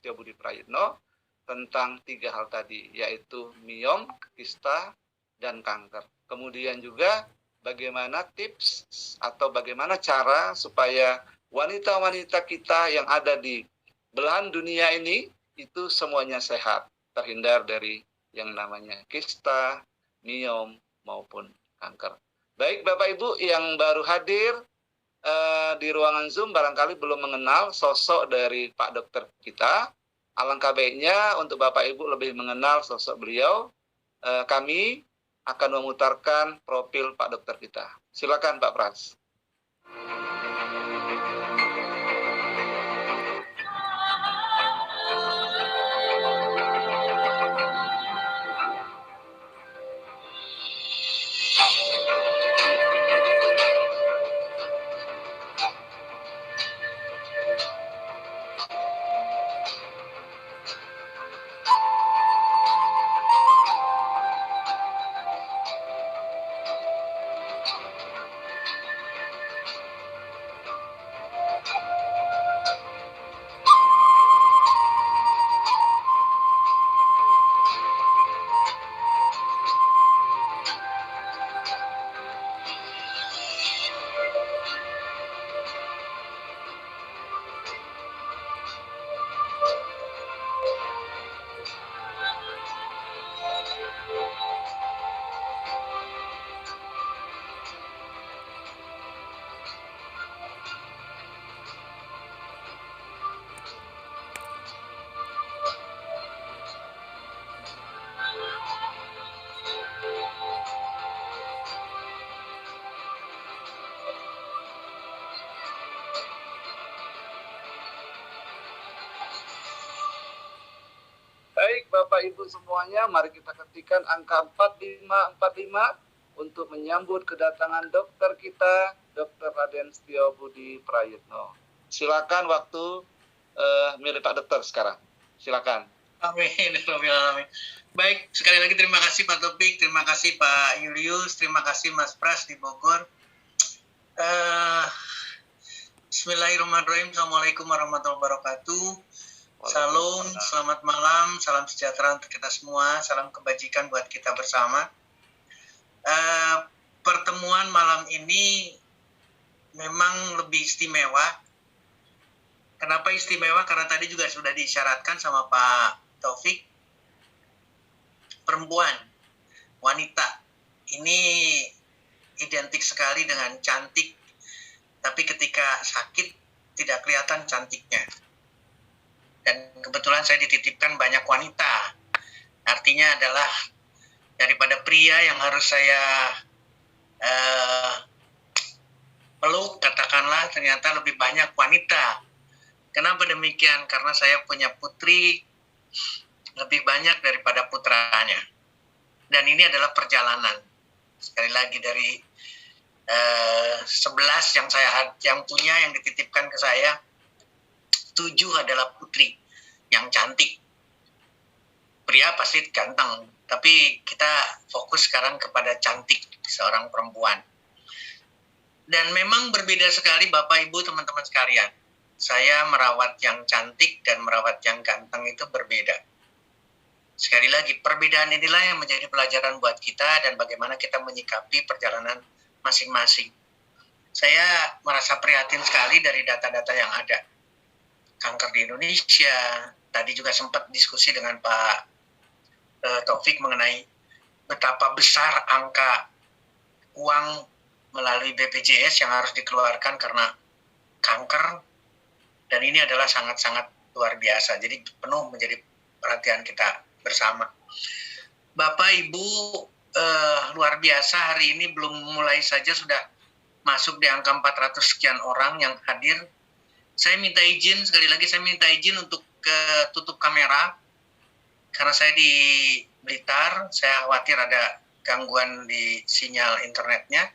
Setiobudi Prayitno tentang 3 hal tadi, yaitu miom, kista, dan kanker. Kemudian juga bagaimana tips atau bagaimana cara supaya wanita-wanita kita yang ada di belahan dunia ini itu semuanya sehat, terhindar dari yang namanya kista, miom, maupun kanker. Baik Bapak Ibu yang baru hadir di ruangan Zoom barangkali belum mengenal sosok dari Pak Dokter kita. Alangkah baiknya untuk Bapak Ibu lebih mengenal sosok beliau. Kami akan memutarkan profil Pak Dokter kita. Silakan Pak Pras. Baik Bapak Ibu semuanya, mari kita ketikkan angka 4545 untuk menyambut kedatangan dokter kita, Dr. Raden Setiobudi Prayitno. Silakan waktu milik Pak Dokter sekarang. Silakan. Amin. Baik, sekali lagi terima kasih Pak Topik, terima kasih Pak Julius, terima kasih Mas Pras di Bogor. Bismillahirrahmanirrahim. Assalamualaikum warahmatullahi wabarakatuh. Salam, selamat malam, salam sejahtera untuk kita semua, salam kebajikan buat kita bersama. Pertemuan malam ini memang lebih istimewa. Kenapa istimewa? Karena tadi juga sudah diisyaratkan sama Pak Taufik, perempuan, wanita, ini identik sekali dengan cantik, tapi ketika sakit tidak kelihatan cantiknya. Dan kebetulan saya dititipkan banyak wanita. Artinya adalah daripada pria yang harus saya peluk, katakanlah, ternyata lebih banyak wanita. Kenapa demikian? Karena saya punya putri lebih banyak daripada putranya. Dan ini adalah perjalanan. Sekali lagi dari 11 yang punya, yang dititipkan ke saya, 7 adalah putri yang cantik. Pria pasti ganteng, tapi kita fokus sekarang kepada cantik seorang perempuan. Dan memang berbeda sekali Bapak Ibu teman-teman sekalian. Saya merawat yang cantik dan merawat yang ganteng itu berbeda. Sekali lagi, perbedaan inilah yang menjadi pelajaran buat kita dan bagaimana kita menyikapi perjalanan masing-masing. Saya merasa prihatin sekali dari data-data yang ada. Kanker di Indonesia, tadi juga sempat diskusi dengan Pak Taufik mengenai betapa besar angka uang melalui BPJS yang harus dikeluarkan karena kanker, dan ini adalah sangat-sangat luar biasa, jadi penuh menjadi perhatian kita bersama. Bapak Ibu, luar biasa, hari ini belum mulai saja sudah masuk di angka 400 sekian orang yang hadir. Saya minta izin, sekali lagi saya minta izin untuk tutup kamera, karena saya di Blitar, saya khawatir ada gangguan di sinyal internetnya.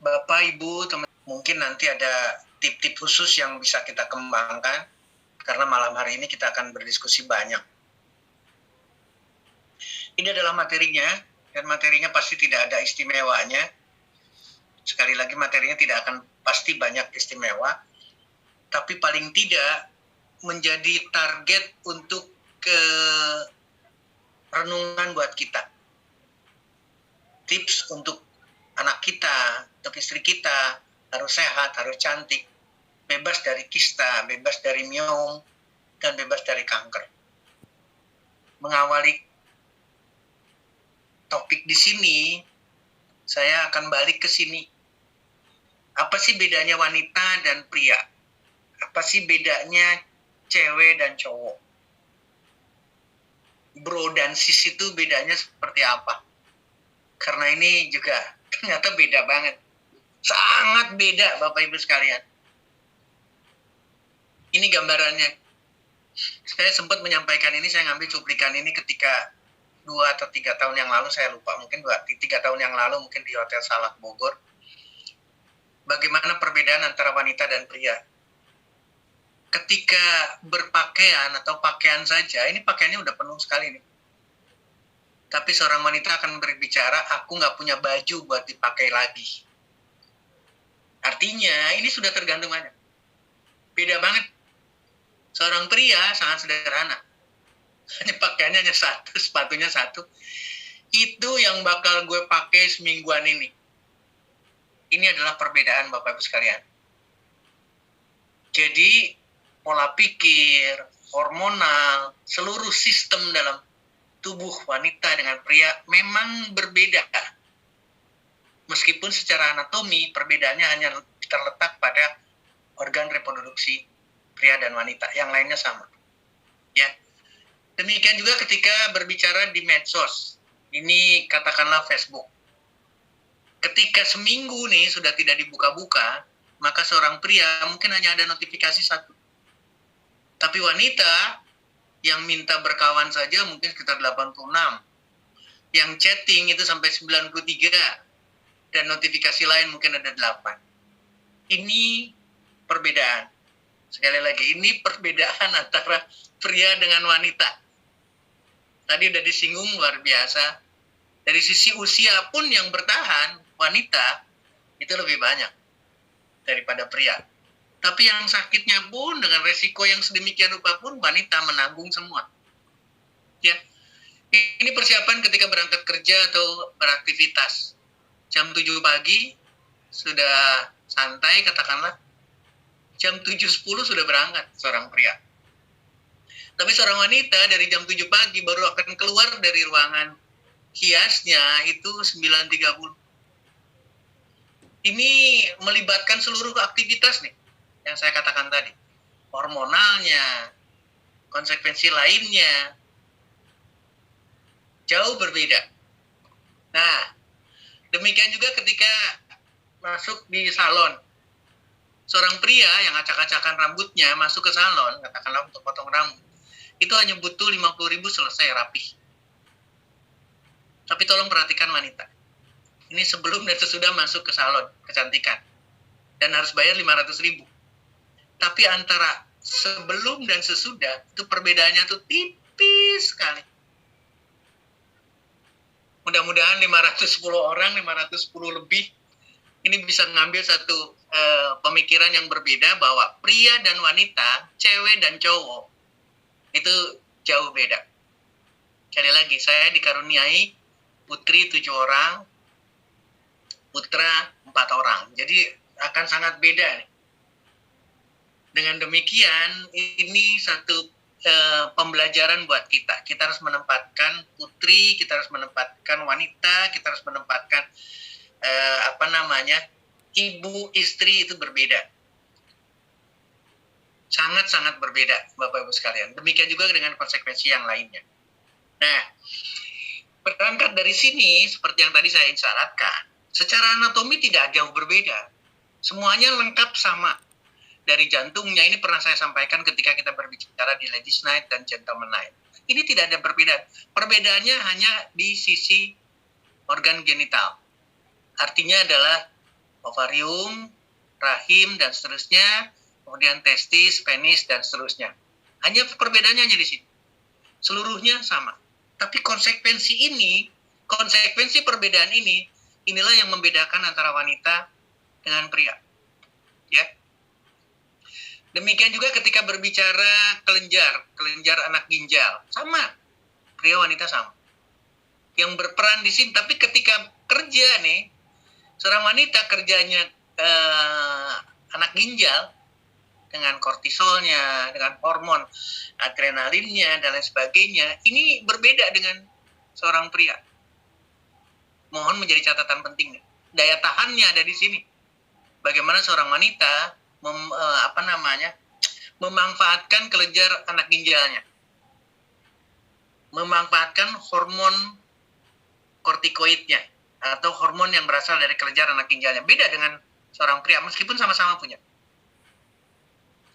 Bapak, Ibu, teman, mungkin nanti ada tip-tip khusus yang bisa kita kembangkan, karena malam hari ini kita akan berdiskusi banyak. Ini adalah materinya, dan materinya pasti tidak ada istimewanya. Sekali lagi, materinya tidak akan pasti banyak istimewa, tapi paling tidak menjadi target untuk renungan buat kita. Tips untuk anak kita, untuk istri kita, harus sehat, harus cantik, bebas dari kista, bebas dari miom, dan bebas dari kanker. Mengawali topik di sini, saya akan balik ke sini. Apa sih bedanya wanita dan pria? Apa sih bedanya cewek dan cowok? Bro dan sis itu bedanya seperti apa? Karena ini juga ternyata beda banget. Sangat beda Bapak Ibu sekalian. Ini gambarannya. Saya sempat menyampaikan ini, saya ngambil cuplikan ini ketika 2 atau 3 tahun yang lalu, saya lupa, mungkin 3 tahun yang lalu, mungkin di Hotel Salak Bogor. Bagaimana perbedaan antara wanita dan pria. Ketika berpakaian atau pakaian saja, ini pakaiannya udah penuh sekali nih. Tapi seorang wanita akan berbicara, aku nggak punya baju buat dipakai lagi. Artinya, ini sudah tergantung aja. Beda banget. Seorang pria sangat sederhana. Hanya pakaiannya hanya satu, sepatunya satu. Itu yang bakal gue pakai semingguan ini. Ini adalah perbedaan Bapak Ibu sekalian. Jadi, pola pikir, hormonal, seluruh sistem dalam tubuh wanita dengan pria memang berbeda. Meskipun secara anatomi perbedaannya hanya terletak pada organ reproduksi pria dan wanita, yang lainnya sama. Ya. Demikian juga ketika berbicara di medsos. Ini katakanlah Facebook. Ketika seminggu nih sudah tidak dibuka-buka, maka seorang pria mungkin hanya ada notifikasi 1. Tapi wanita yang minta berkawan saja mungkin sekitar 86. Yang chatting itu sampai 93. Dan notifikasi lain mungkin ada 8. Ini perbedaan. Sekali lagi, ini perbedaan antara pria dengan wanita. Tadi udah disinggung luar biasa. Dari sisi usia pun yang bertahan, wanita itu lebih banyak daripada pria. Tapi yang sakitnya pun dengan resiko yang sedemikian rupa pun wanita menanggung semua. Ya, ini persiapan ketika berangkat kerja atau beraktivitas. Jam 7 pagi sudah santai katakanlah. Jam 7.10 sudah berangkat seorang pria. Tapi seorang wanita dari jam 7 pagi baru akan keluar dari ruangan hiasnya itu 9.30. Ini melibatkan seluruh aktivitas nih yang saya katakan tadi. Hormonalnya, konsekuensi lainnya, jauh berbeda. Nah, demikian juga ketika masuk di salon. Seorang pria yang acak-acakan rambutnya masuk ke salon, katakanlah untuk potong rambut, itu hanya butuh 50.000 selesai rapi. Tapi tolong perhatikan wanita. Ini sebelum dan sesudah masuk ke salon kecantikan. Dan harus bayar 500.000. Tapi antara sebelum dan sesudah, itu perbedaannya tuh tipis sekali. Mudah-mudahan 510 orang, 510 lebih, ini bisa ngambil satu pemikiran yang berbeda bahwa pria dan wanita, cewek dan cowok, itu jauh beda. Sekali lagi, saya dikaruniai putri 7 orang, putra 4 orang. Jadi akan sangat beda nih. Dengan demikian, ini satu pembelajaran buat kita. Kita harus menempatkan putri, kita harus menempatkan wanita, kita harus menempatkan ibu, istri itu berbeda. Sangat-sangat berbeda, Bapak Ibu sekalian. Demikian juga dengan konsekuensi yang lainnya. Nah, berangkat dari sini, seperti yang tadi saya isyaratkan, secara anatomi tidak jauh berbeda. Semuanya lengkap sama. Dari jantungnya, ini pernah saya sampaikan ketika kita berbicara di Ladies Night dan Gentleman Night. Ini tidak ada perbedaan. Perbedaannya hanya di sisi organ genital. Artinya adalah ovarium, rahim, dan seterusnya, kemudian testis, penis, dan seterusnya. Hanya perbedaannya hanya di sini. Seluruhnya sama. Tapi konsekuensi perbedaan ini, inilah yang membedakan antara wanita dengan pria. Ya. Demikian juga ketika berbicara kelenjar anak ginjal, sama, pria wanita sama. Yang berperan di sini, tapi ketika kerja nih, seorang wanita kerjanya anak ginjal dengan kortisolnya, dengan hormon adrenalinnya dan lain sebagainya, ini berbeda dengan seorang pria. Mohon menjadi catatan penting. Daya tahannya ada di sini. Bagaimana seorang wanita memanfaatkan kelenjar anak ginjalnya, memanfaatkan hormon kortikoidnya atau hormon yang berasal dari kelenjar anak ginjalnya. Beda dengan seorang pria, meskipun sama-sama punya.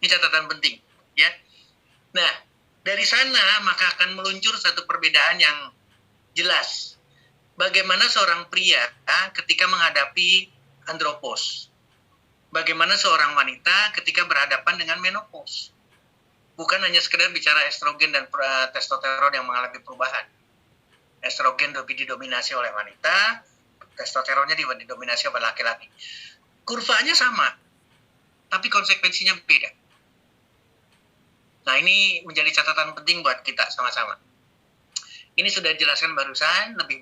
Ini catatan penting, ya. Nah, dari sana maka akan meluncur satu perbedaan yang jelas. Bagaimana seorang pria ketika menghadapi andropos? Bagaimana seorang wanita ketika berhadapan dengan menopause? Bukan hanya sekedar bicara estrogen dan testosteron yang mengalami perubahan. Estrogen lebih didominasi oleh wanita, testosteronnya didominasi oleh laki-laki. Kurvanya sama, tapi konsekuensinya beda. Nah, ini menjadi catatan penting buat kita sama-sama. Ini sudah dijelaskan barusan, lebih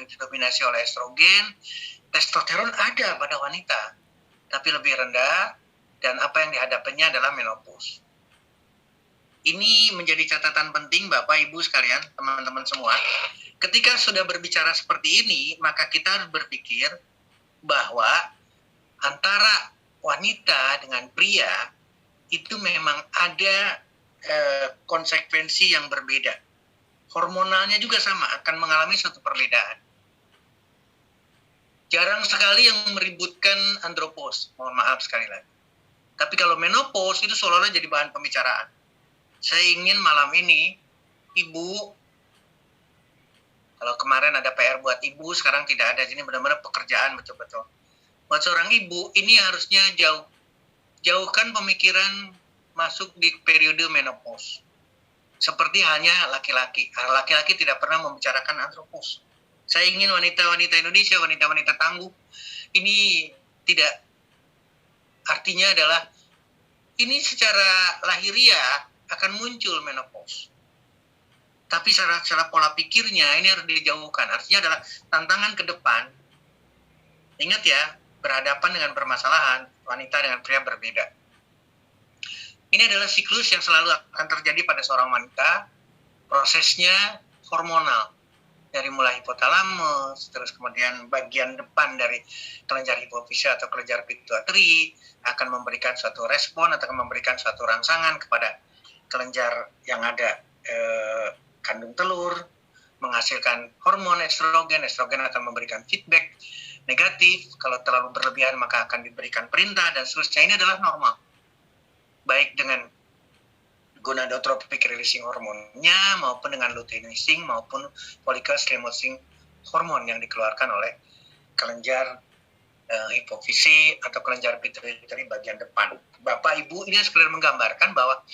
didominasi oleh estrogen. Testosteron ada pada wanita, tapi lebih rendah, dan apa yang dihadapinya adalah menopause. Ini menjadi catatan penting Bapak Ibu sekalian, teman-teman semua. Ketika sudah berbicara seperti ini, maka kita harus berpikir bahwa antara wanita dengan pria itu memang ada konsekuensi yang berbeda. Hormonalnya juga sama, akan mengalami suatu perbedaan. Jarang sekali yang meributkan andropause, mohon maaf sekali lagi. Tapi kalau menopause itu seolah-olah jadi bahan pembicaraan. Saya ingin malam ini, ibu, kalau kemarin ada PR buat ibu, sekarang tidak ada. Ini benar-benar pekerjaan betul-betul. Buat seorang ibu, ini harusnya jauhkan pemikiran masuk di periode menopause. Seperti hanya laki-laki. Laki-laki tidak pernah membicarakan andropause. Saya ingin wanita-wanita Indonesia, wanita-wanita tangguh, ini tidak, artinya adalah, ini secara lahiriah akan muncul menopause. Tapi secara pola pikirnya ini harus dijauhkan. Artinya adalah tantangan ke depan. Ingat ya, berhadapan dengan permasalahan, wanita dengan pria berbeda. Ini adalah siklus yang selalu akan terjadi pada seorang wanita. Prosesnya hormonal. Dari mulai hipotalamus, terus kemudian bagian depan dari kelenjar hipofisa atau kelenjar pituitary akan memberikan suatu respon atau akan memberikan suatu rangsangan kepada kelenjar yang ada kandung telur, menghasilkan hormon estrogen. Estrogen akan memberikan feedback negatif. Kalau terlalu berlebihan maka akan diberikan perintah dan seterusnya. Ini adalah normal. Baik dengan gonadotropic releasing hormonnya maupun dengan luteinizing maupun follicle stimulating hormon yang dikeluarkan oleh kelenjar hipofisi atau kelenjar pituitary bagian depan. Bapak Ibu, ini sekedar menggambarkan bahwa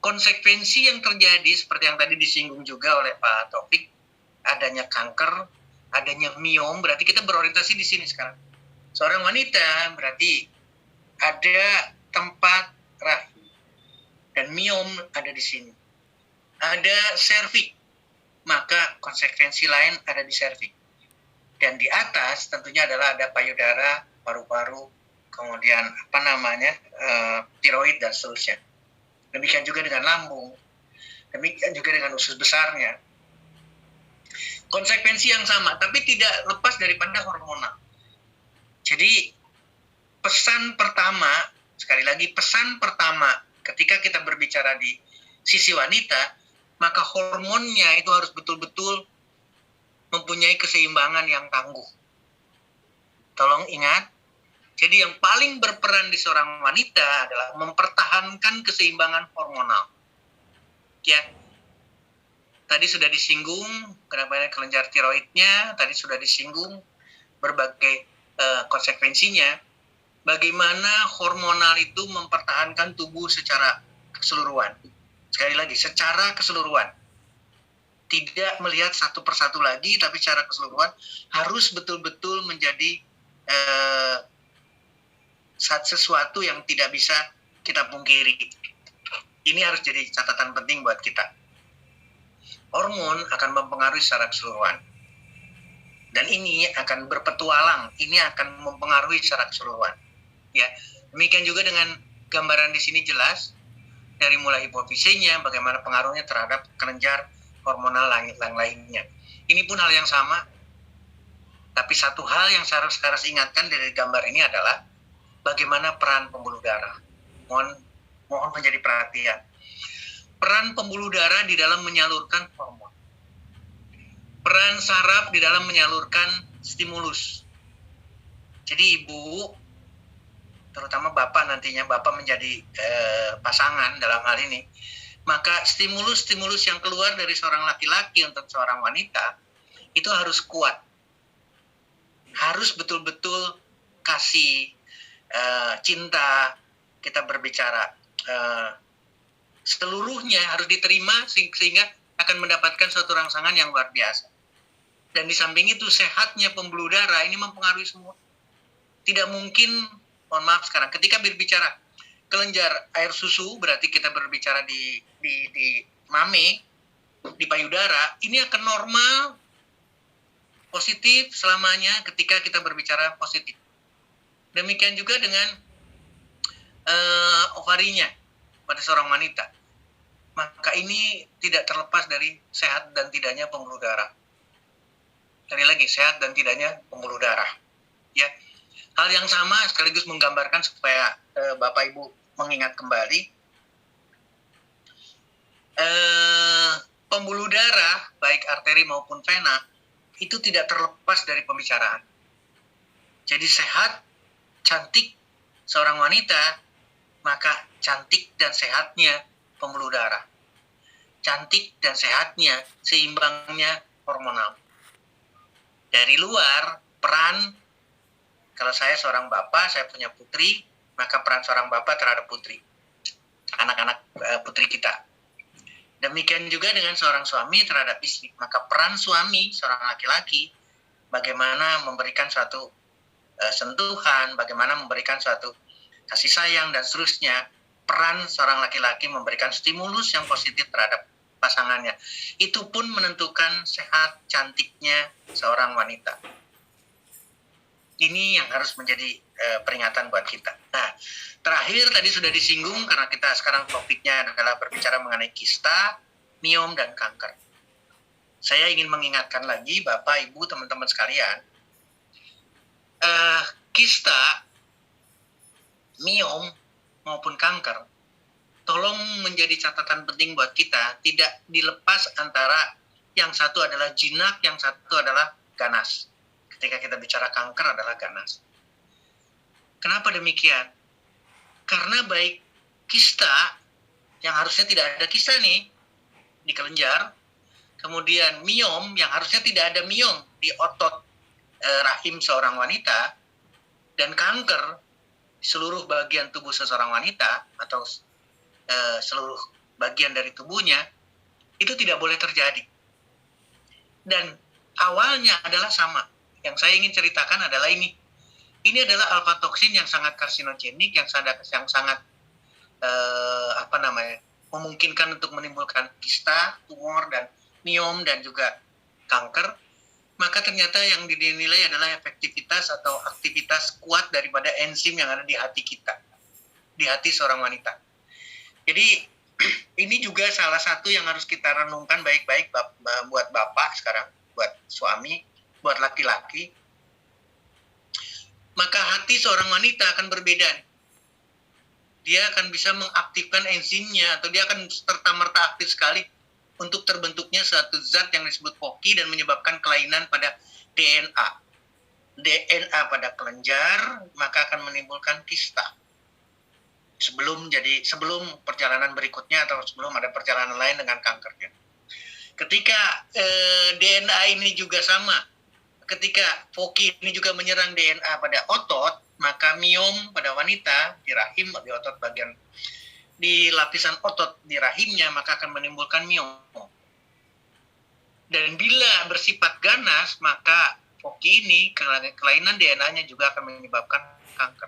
konsekuensi yang terjadi seperti yang tadi disinggung juga oleh Pak Taufik, adanya kanker, adanya miom, berarti kita berorientasi di sini sekarang. Seorang wanita berarti ada tempat rahim dan miom ada di sini. Ada serviks, maka konsekuensi lain ada di serviks. Dan di atas tentunya adalah ada payudara, paru-paru, kemudian tiroid dan seterusnya. Demikian juga dengan lambung, demikian juga dengan usus besarnya. Konsekuensi yang sama, tapi tidak lepas daripada hormonal. Jadi pesan pertama, sekali lagi pesan pertama, ketika kita berbicara di sisi wanita, maka hormonnya itu harus betul-betul mempunyai keseimbangan yang tangguh. Tolong ingat, jadi yang paling berperan di seorang wanita adalah mempertahankan keseimbangan hormonal. Ya, tadi sudah disinggung kenapa kelenjar tiroidnya, tadi sudah disinggung berbagai konsekuensinya. Bagaimana hormonal itu mempertahankan tubuh secara keseluruhan. Sekali lagi, secara keseluruhan. Tidak melihat satu persatu lagi, tapi secara keseluruhan harus betul-betul menjadi sesuatu yang tidak bisa kita pungkiri. Ini harus jadi catatan penting buat kita. Hormon akan mempengaruhi secara keseluruhan. Dan ini akan berpetualang, ini akan mempengaruhi secara keseluruhan. Ya, demikian juga dengan gambaran di sini jelas dari mulai hipofisenya, bagaimana pengaruhnya terhadap kelenjar hormonal lainnya. Ini pun hal yang sama, tapi satu hal yang saya harus ingatkan dari gambar ini adalah bagaimana peran pembuluh darah. Mohon menjadi perhatian. Peran pembuluh darah di dalam menyalurkan hormon. Peran saraf di dalam menyalurkan stimulus. Jadi ibu, terutama bapak nantinya, bapak menjadi pasangan dalam hal ini, maka stimulus-stimulus yang keluar dari seorang laki-laki untuk seorang wanita itu harus kuat. Harus betul-betul kasih cinta, kita berbicara seluruhnya harus diterima sehingga akan mendapatkan suatu rangsangan yang luar biasa. Dan di samping itu sehatnya pembuluh darah ini mempengaruhi semua. Tidak mungkin, mohon maaf sekarang, ketika berbicara kelenjar air susu, berarti kita berbicara di mame, di payudara, ini akan normal, positif selamanya ketika kita berbicara positif. Demikian juga dengan ovarinya pada seorang wanita. Maka ini tidak terlepas dari sehat dan tidaknya pembuluh darah. Sekali lagi, sehat dan tidaknya pembuluh darah. Ya, hal yang sama sekaligus menggambarkan supaya Bapak Ibu mengingat kembali. Pembuluh darah, baik arteri maupun vena, itu tidak terlepas dari pembicaraan. Jadi sehat, cantik seorang wanita, maka cantik dan sehatnya pembuluh darah. Cantik dan sehatnya, seimbangnya hormonal. Dari luar, peran, kalau saya seorang bapak, saya punya putri, maka peran seorang bapak terhadap putri, anak-anak putri kita. Demikian juga dengan seorang suami terhadap istri, maka peran suami, seorang laki-laki, bagaimana memberikan suatu sentuhan, bagaimana memberikan suatu kasih sayang, dan seterusnya. Peran seorang laki-laki memberikan stimulus yang positif terhadap pasangannya. Itu pun menentukan sehat cantiknya seorang wanita. Ini yang harus menjadi peringatan buat kita. Nah, terakhir tadi sudah disinggung karena kita sekarang topiknya adalah berbicara mengenai kista, miom, dan kanker. Saya ingin mengingatkan lagi Bapak, Ibu, teman-teman sekalian, kista, miom, maupun kanker, tolong menjadi catatan penting buat kita, tidak dilepas antara yang satu adalah jinak, yang satu adalah ganas. Ketika kita bicara kanker adalah ganas. Kenapa demikian? Karena baik kista, yang harusnya tidak ada kista nih, di kelenjar, kemudian miom, yang harusnya tidak ada miom di otot rahim seorang wanita, dan kanker, seluruh bagian tubuh seseorang wanita, atau seluruh bagian dari tubuhnya, itu tidak boleh terjadi. Dan awalnya adalah sama. Yang saya ingin ceritakan adalah ini. Ini adalah alfa toksin yang sangat karsinogenik, yang sangat memungkinkan untuk menimbulkan kista, tumor, dan miom, dan juga kanker. Maka ternyata yang dinilai adalah efektivitas atau aktivitas kuat daripada enzim yang ada di hati kita, di hati seorang wanita. Jadi ini juga salah satu yang harus kita renungkan baik-baik buat bapak sekarang, buat suami, buat laki-laki. Maka hati seorang wanita akan berbeda. Dia akan bisa mengaktifkan enzimnya, atau dia akan serta-merta aktif sekali untuk terbentuknya suatu zat yang disebut POKI dan menyebabkan kelainan pada DNA. DNA pada kelenjar, maka akan menimbulkan kista. Sebelum perjalanan berikutnya atau sebelum ada perjalanan lain dengan kankernya. Ketika DNA ini juga sama, ketika POKI ini juga menyerang DNA pada otot, maka miom pada wanita di rahim, di otot bagian di lapisan otot di rahimnya, maka akan menimbulkan miom. Dan bila bersifat ganas, maka POKI ini, kelainan DNA-nya juga akan menyebabkan kanker.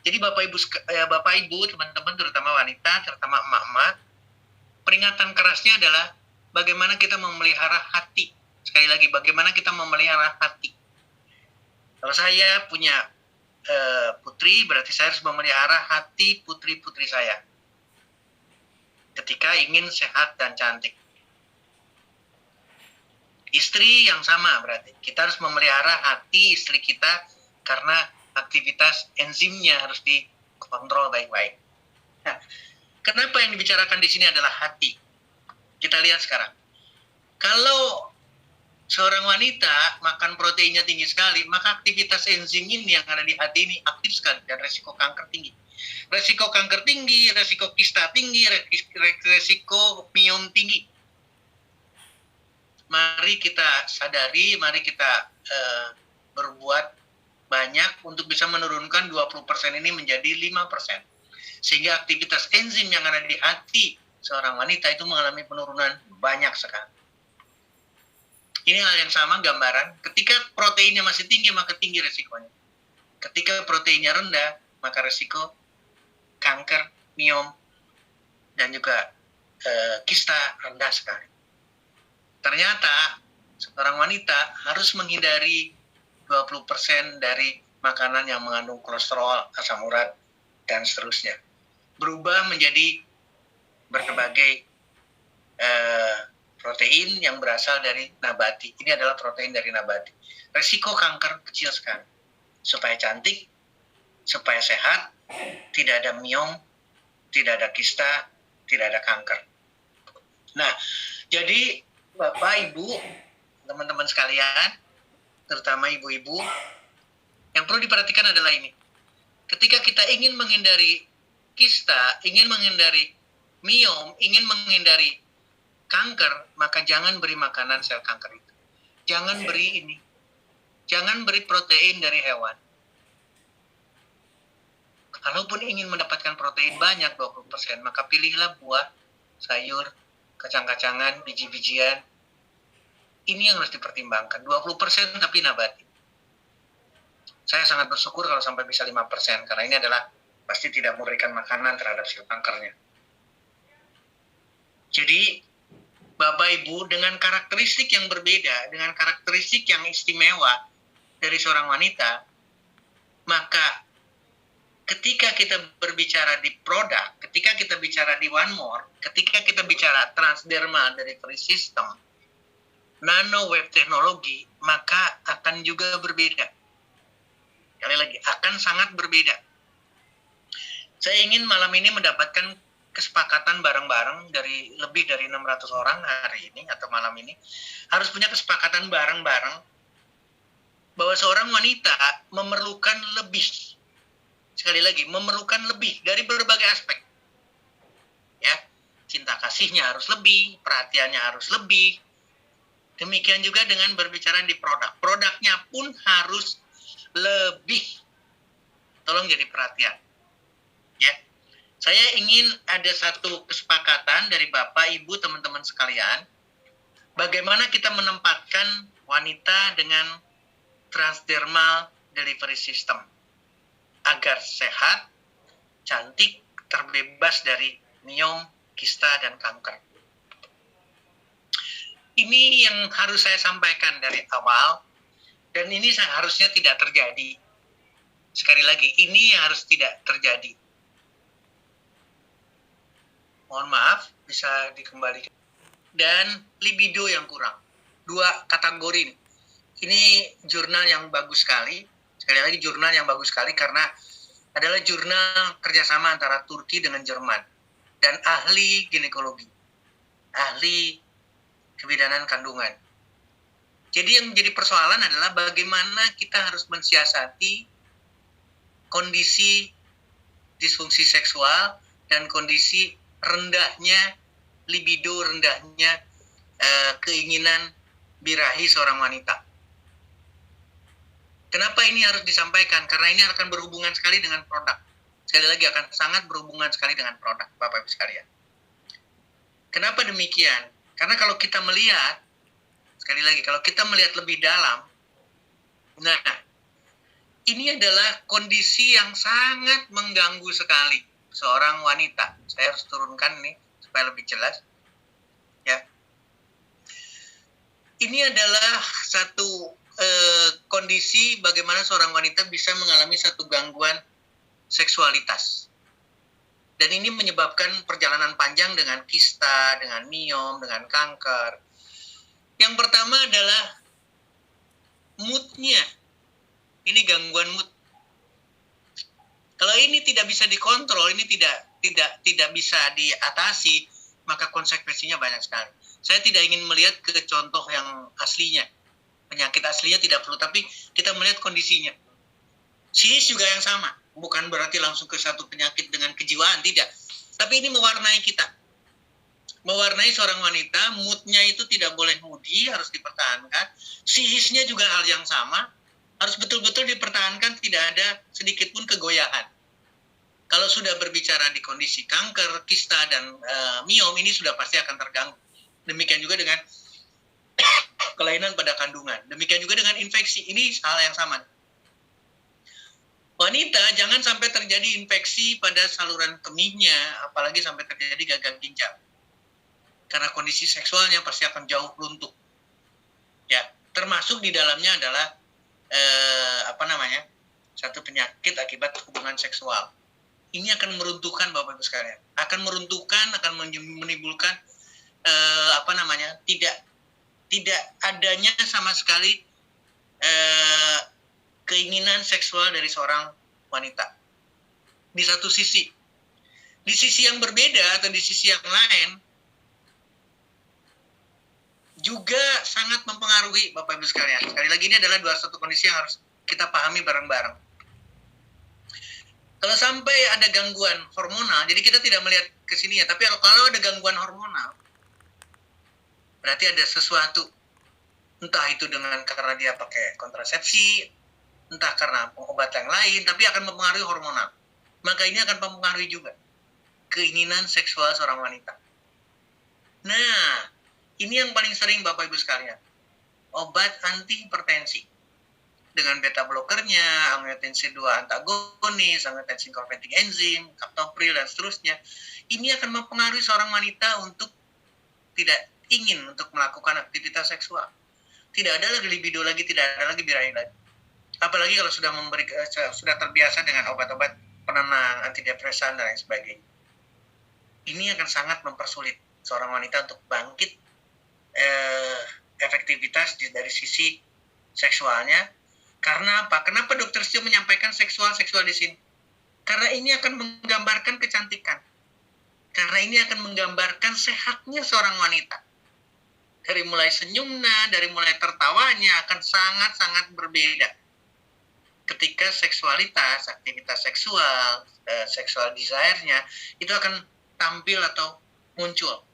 Jadi Bapak Ibu, teman-teman, terutama wanita, terutama emak-emak, peringatan kerasnya adalah bagaimana kita memelihara hati. Sekali lagi, bagaimana kita memelihara hati. Kalau saya punya putri, berarti saya harus memelihara hati putri-putri saya ketika ingin sehat dan cantik. Istri yang sama, berarti kita harus memelihara hati istri kita karena aktivitas enzimnya harus dikontrol baik-baik. Nah, kenapa yang dibicarakan di sini adalah hati? Kita lihat sekarang. Kalau seorang wanita makan proteinnya tinggi sekali, maka aktivitas enzim ini yang ada di hati ini aktif sekali dan resiko kanker tinggi. Resiko kanker tinggi, resiko kista tinggi, resiko miom tinggi. Mari kita sadari, mari kita berbuat banyak untuk bisa menurunkan 20% ini menjadi 5%. Sehingga aktivitas enzim yang ada di hati seorang wanita itu mengalami penurunan banyak sekali. Ini hal yang sama gambaran. Ketika proteinnya masih tinggi, maka tinggi resikonya. Ketika proteinnya rendah, maka resiko kanker, miom, dan juga kista rendah sekali. Ternyata seorang wanita harus menghindari 20% dari makanan yang mengandung kolesterol, asam urat, dan seterusnya. Berubah menjadi berbagai protein yang berasal dari nabati. Ini adalah protein dari nabati. Resiko kanker kecil sekali. Supaya cantik, supaya sehat, tidak ada miom, tidak ada kista, tidak ada kanker. Nah, jadi Bapak, Ibu, teman-teman sekalian, terutama ibu-ibu, yang perlu diperhatikan adalah ini. Ketika kita ingin menghindari kista, ingin menghindari miom, ingin menghindari kanker, maka jangan beri makanan sel kanker itu. Jangan beri ini. Jangan beri protein dari hewan. Kalaupun ingin mendapatkan protein banyak 20%, maka pilihlah buah, sayur, kacang-kacangan, biji-bijian. Ini yang harus dipertimbangkan. 20% tapi nabati. Saya sangat bersyukur kalau sampai bisa 5%, karena ini adalah pasti tidak memberikan makanan terhadap sel kankernya. Jadi, Bapak Ibu, dengan karakteristik yang berbeda, dengan karakteristik yang istimewa dari seorang wanita, maka ketika kita berbicara di produk, ketika kita bicara di One More, ketika kita bicara transdermal delivery system, nano wave teknologi, maka akan juga berbeda. Sekali lagi, akan sangat berbeda. Saya ingin malam ini mendapatkan kesepakatan bareng-bareng dari lebih dari 600 orang hari ini atau malam ini, harus punya kesepakatan bareng-bareng bahwa seorang wanita memerlukan lebih. Sekali lagi, memerlukan lebih dari berbagai aspek. Ya, cinta kasihnya harus lebih, perhatiannya harus lebih. Demikian juga dengan berbicara di produk. Produknya pun harus lebih. Tolong jadi perhatian. Ya. Saya ingin ada satu kesepakatan dari Bapak, Ibu, teman-teman sekalian. Bagaimana kita menempatkan wanita dengan transdermal delivery system agar sehat, cantik, terbebas dari miom, kista, dan kanker. Ini yang harus saya sampaikan dari awal, dan ini harusnya tidak terjadi. Sekali lagi, ini yang harus tidak terjadi. Mohon maaf, bisa dikembalikan. Dan libido yang kurang. 2 kategori ini. Ini jurnal yang bagus sekali. Sekali lagi, jurnal yang bagus sekali karena adalah jurnal kerjasama antara Turki dengan Jerman. Dan ahli ginekologi. Ahli kebidanan kandungan. Jadi yang menjadi persoalan adalah bagaimana kita harus mensiasati kondisi disfungsi seksual dan kondisi rendahnya libido, rendahnya keinginan birahi seorang wanita. Kenapa ini harus disampaikan? Karena ini akan berhubungan sekali dengan produk. Sekali lagi akan sangat berhubungan sekali dengan produk, Bapak Ibu sekalian. Kenapa demikian? Karena kalau kita melihat, sekali lagi, kalau kita melihat lebih dalam, nah, ini adalah kondisi yang sangat mengganggu sekali seorang wanita. Saya harus turunkan nih supaya lebih jelas. Ya, ini adalah satu kondisi bagaimana seorang wanita bisa mengalami satu gangguan seksualitas. Dan ini menyebabkan perjalanan panjang dengan kista, dengan miom, dengan kanker. Yang pertama adalah mood-nya. Ini gangguan mood. Kalau ini tidak bisa dikontrol, ini tidak bisa diatasi, maka konsekuensinya banyak sekali. Saya tidak ingin melihat ke contoh yang aslinya. Penyakit aslinya tidak perlu, tapi kita melihat kondisinya. Psikis juga yang sama, bukan berarti langsung ke satu penyakit dengan kejiwaan, tidak. Tapi ini mewarnai kita. Mewarnai seorang wanita, moodnya itu tidak boleh moody, harus dipertahankan. Psikisnya juga hal yang sama, harus betul-betul dipertahankan, tidak ada sedikit pun kegoyahan. Kalau sudah berbicara di kondisi kanker, kista, dan miom, ini sudah pasti akan terganggu. Demikian juga dengan kelainan pada kandungan. Demikian juga dengan infeksi. Ini hal yang sama. Wanita jangan sampai terjadi infeksi pada saluran kemihnya, apalagi sampai terjadi gagal ginjal. Karena kondisi seksualnya pasti akan jauh runtuh. Ya, termasuk di dalamnya adalah satu penyakit akibat hubungan seksual. Ini akan meruntuhkan Bapak Ibu sekalian. Akan meruntuhkan, akan menimbulkan tidak adanya sama sekali keinginan seksual dari seorang wanita. Di satu sisi. Di sisi yang berbeda atau di sisi yang lain, juga sangat mempengaruhi Bapak Ibu sekalian. Sekali lagi ini adalah satu kondisi yang harus kita pahami bareng-bareng. Kalau sampai ada gangguan hormonal, jadi kita tidak melihat ke sini ya, tapi kalau ada gangguan hormonal, berarti ada sesuatu. Entah itu karena dia pakai kontrasepsi, entah karena obat yang lain, tapi akan mempengaruhi hormonal. Maka ini akan mempengaruhi juga keinginan seksual seorang wanita. Nah, ini yang paling sering Bapak Ibu sekalian. Obat anti hipertensi. Dengan beta blokernya, angiotensin 2 antagonis, angiotensin converting enzim, captopril, dan seterusnya. Ini akan mempengaruhi seorang wanita untuk tidak ingin untuk melakukan aktivitas seksual. Tidak ada lagi libido lagi, tidak ada lagi birahi lagi. Apalagi kalau sudah terbiasa dengan obat-obat penenang, antidepresan, dan lain sebagainya. Ini akan sangat mempersulit seorang wanita untuk bangkit efektivitas dari sisi seksualnya. Karena apa? Kenapa Dokter Stio menyampaikan seksual di sini? Karena ini akan menggambarkan kecantikan. Karena ini akan menggambarkan sehatnya seorang wanita. Dari mulai senyumnya, dari mulai tertawanya akan sangat-sangat berbeda. Ketika seksualitas, aktivitas seksual, seksual desire-nya, itu akan tampil atau muncul.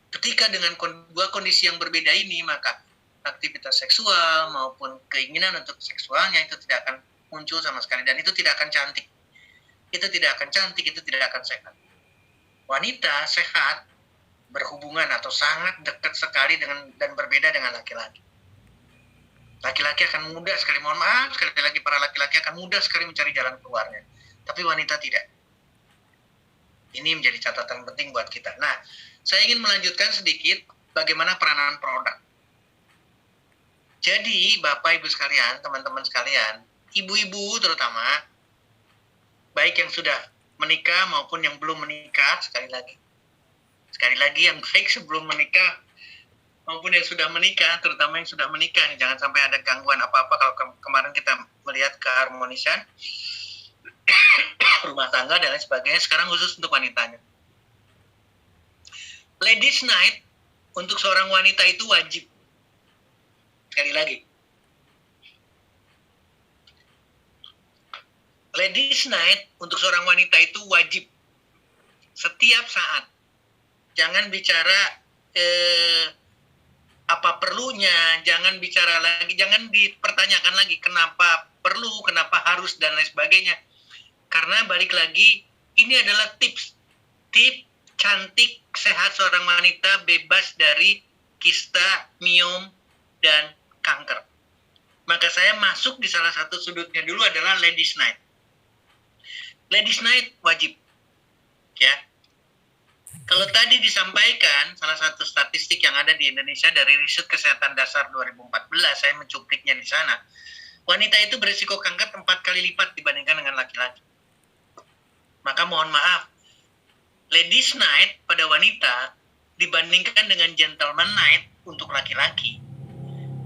Ketika dengan dua kondisi yang berbeda ini, maka aktivitas seksual maupun keinginan untuk seksualnya itu tidak akan muncul sama sekali. Dan itu tidak akan cantik. Itu tidak akan cantik, itu tidak akan sehat. Wanita sehat berhubungan atau sangat dekat sekali dan berbeda dengan laki-laki. Laki-laki akan mudah sekali, mohon maaf, sekali lagi para laki-laki akan mudah sekali mencari jalan keluarnya. Tapi wanita tidak. Ini menjadi catatan penting buat kita. Nah, saya ingin melanjutkan sedikit bagaimana peranan produk. Jadi, Bapak Ibu sekalian, teman-teman sekalian, ibu-ibu terutama, baik yang sudah menikah maupun yang belum menikah, sekali lagi yang baik sebelum menikah maupun yang sudah menikah, terutama yang sudah menikah, jangan sampai ada gangguan apa-apa. Kalau kemarin kita melihat keharmonisan rumah tangga dan lain sebagainya, sekarang khusus untuk wanitanya. Ladies Night untuk seorang wanita itu wajib. Sekali lagi, Ladies Night untuk seorang wanita itu wajib setiap saat. Jangan bicara apa perlunya, jangan bicara lagi, jangan dipertanyakan lagi kenapa perlu, kenapa harus, dan lain sebagainya. Karena balik lagi, ini adalah tips cantik, sehat seorang wanita bebas dari kista, miom, dan kanker. Maka saya masuk di salah satu sudutnya dulu adalah Ladies Night. Ladies Night wajib, ya. Kalau tadi disampaikan, salah satu statistik yang ada di Indonesia dari riset kesehatan dasar 2014, saya mencupliknya di sana, wanita itu berisiko kanker 4 kali lipat dibandingkan dengan laki-laki. Maka mohon maaf, Ladies Night pada wanita dibandingkan dengan Gentleman Night untuk laki-laki,